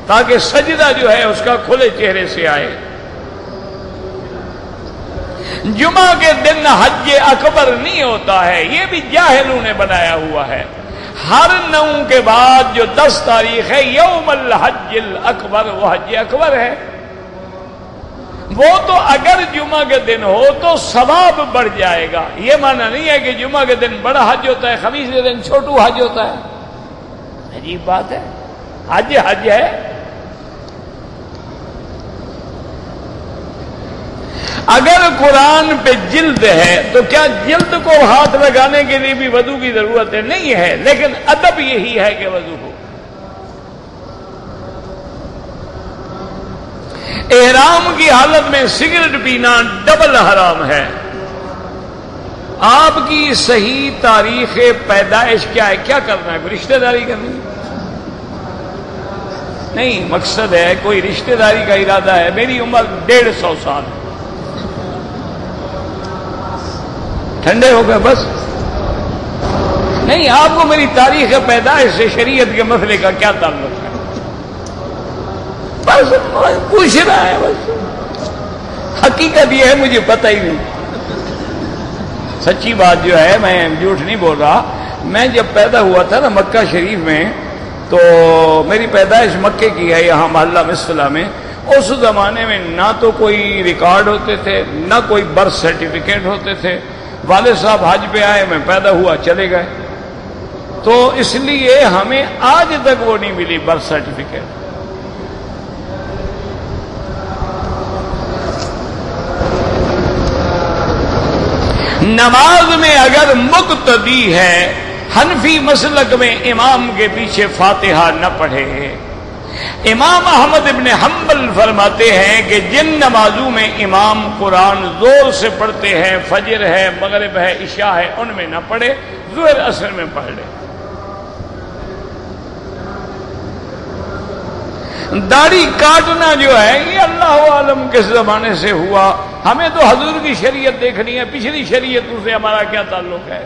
تاکہ سجدہ جو ہے اس کا کھلے چہرے سے آئے۔ جمعہ کے دن حج اکبر نہیں ہوتا ہے، یہ بھی جاہلوں نے بنایا ہوا ہے۔ ہر 9 کے بعد جو 10 تاریخ ہے یوم الحج الاکبر، وہ حج اکبر ہے۔ وہ تو اگر جمعہ کے دن ہو تو ثواب بڑھ جائے گا، یہ معنی نہیں ہے کہ جمعہ کے دن بڑا حج ہوتا ہے، خمیس کے دن چھوٹو حج ہوتا ہے۔ عجیب بات ہے، حج حج ہے۔ اگر قرآن پہ جلد ہے تو کیا جلد کو ہاتھ لگانے کے لیے بھی وضو کی ضرورت ہے؟ نہیں ہے، لیکن ادب یہی ہے کہ وضو ہو۔ احرام کی حالت میں سگریٹ پینا ڈبل حرام ہے۔ آپ کی صحیح تاریخ پیدائش کیا ہے؟ کیا کرنا ہے؟ کوئی رشتہ داری کرنی نہیں، مقصد ہے کوئی رشتہ داری کا ارادہ ہے۔ میری عمر 150 سال، ٹھنڈے ہو گئے بس؟ نہیں، آپ کو میری تاریخ پیدائش سے شریعت کے مسئلے کا کیا تعلق ہے؟ بس پوچھ رہا ہے، بس حقیقت یہ ہے مجھے پتہ ہی نہیں۔ سچی بات جو ہے، میں جھوٹ نہیں بول رہا، میں جب پیدا ہوا تھا نا مکہ شریف میں، تو میری پیدائش مکے کی ہے، یہاں محلہ مسفلہ میں۔ اس زمانے میں نہ تو کوئی ریکارڈ ہوتے تھے، نہ کوئی برتھ سرٹیفکیٹ ہوتے تھے۔ والد صاحب حج پہ آئے، میں پیدا ہوا، چلے گئے، تو اس لیے ہمیں آج تک وہ نہیں ملی برتھ سرٹیفکیٹ۔ نماز میں اگر مقتدی ہے، حنفی مسلک میں امام کے پیچھے فاتحہ نہ پڑھے۔ امام احمد ابن حنبل فرماتے ہیں کہ جن نمازوں میں امام قرآن زور سے پڑھتے ہیں، فجر ہے، مغرب ہے، عشاء ہے، ان میں نہ پڑھے، ظہر عصر میں پڑھ لے۔ داڑھی کاٹنا جو ہے یہ اللہ عالم کس زمانے سے ہوا، ہمیں تو حضور کی شریعت دیکھنی ہے، پچھلی شریعتوں سے ہمارا کیا تعلق ہے؟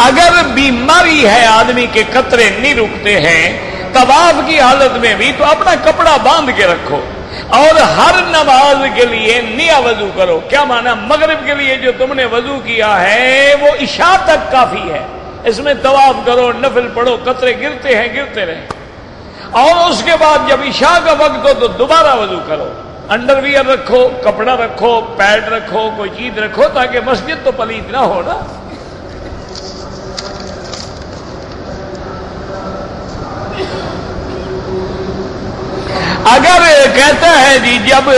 اگر بیماری ہے آدمی کے قطرے نہیں رکتے ہیں طواف کی حالت میں بھی، تو اپنا کپڑا باندھ کے رکھو اور ہر نماز کے لیے نیا وضو کرو۔ کیا مانا؟ مغرب کے لیے جو تم نے وضو کیا ہے وہ عشاء تک کافی ہے، اس میں طواف کرو، نفل پڑھو، قطرے گرتے ہیں گرتے رہیں، اور اس کے بعد جب عشاء کا وقت ہو تو دوبارہ وضو کرو، انڈر ویئر رکھو، کپڑا رکھو، پیڈ رکھو، کوئی چیز رکھو، تاکہ مسجد تو پلید نہ ہو نا۔ اگر کہتا ہے جی جب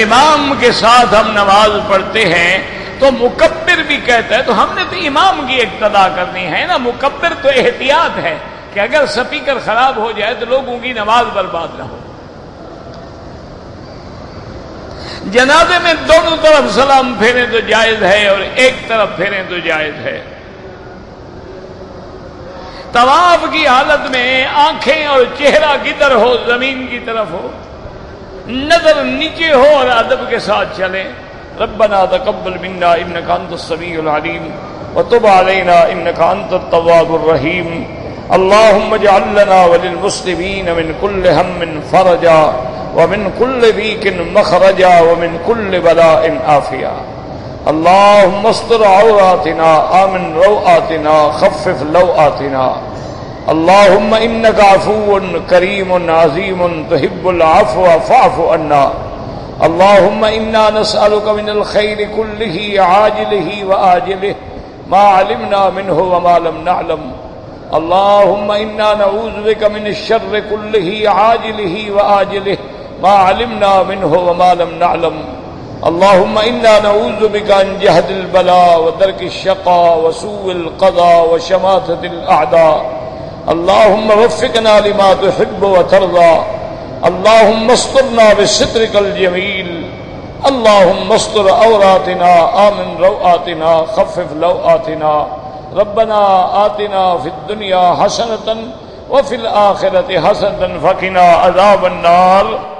امام کے ساتھ ہم نماز پڑھتے ہیں تو مکبر بھی کہتا ہے، تو ہم نے تو امام کی اقتدا کرنی ہے نا، مکبر تو احتیاط ہے کہ اگر سپیکر خراب ہو جائے تو لوگوں کی نماز برباد نہ ہو۔ جنازے میں دونوں طرف سلام پھیریں تو جائز ہے اور ایک طرف پھیریں تو جائز ہے۔ طواف کی حالت میں آنکھیں اور چہرہ کدھر ہو، زمین کی طرف ہو، نظر نیچے ہو اور ادب کے ساتھ چلیں۔ ربنا تقبل منا انك انت السميع العليم وتب علينا انك انت التواب الرحيم اللهم اجعل لنا وللمسلمين من كل هم فرجا ومن كل ضيق مخرجا ومن كل بلاء عافيا اللهم استر عوراتنا آمن روآتنا خفف لوآتنا اللهم انك عفو كريم عظيم تحب العفو فاعف عنا اللهم انا نسألك من الخير كله عاجله وآجله ما علمنا منه وما لم نعلم اللهم انا نعوذ بك من الشر كله عاجله وآجله ما علمنا منه وما لم نعلم اللهم انا نعوذ بك من جهد البلاء ودرك الشقاء وسوء القضاء وشماتة الأعداء اللهم وفقنا لما تحب وترضى اللهم استرنا بسترك الجميل اللهم استر عوراتنا آمن روآتنا خفف لوآتنا ربنا آتنا في الدنيا حسنة وفي الآخرة حسنة وقنا عذاب النار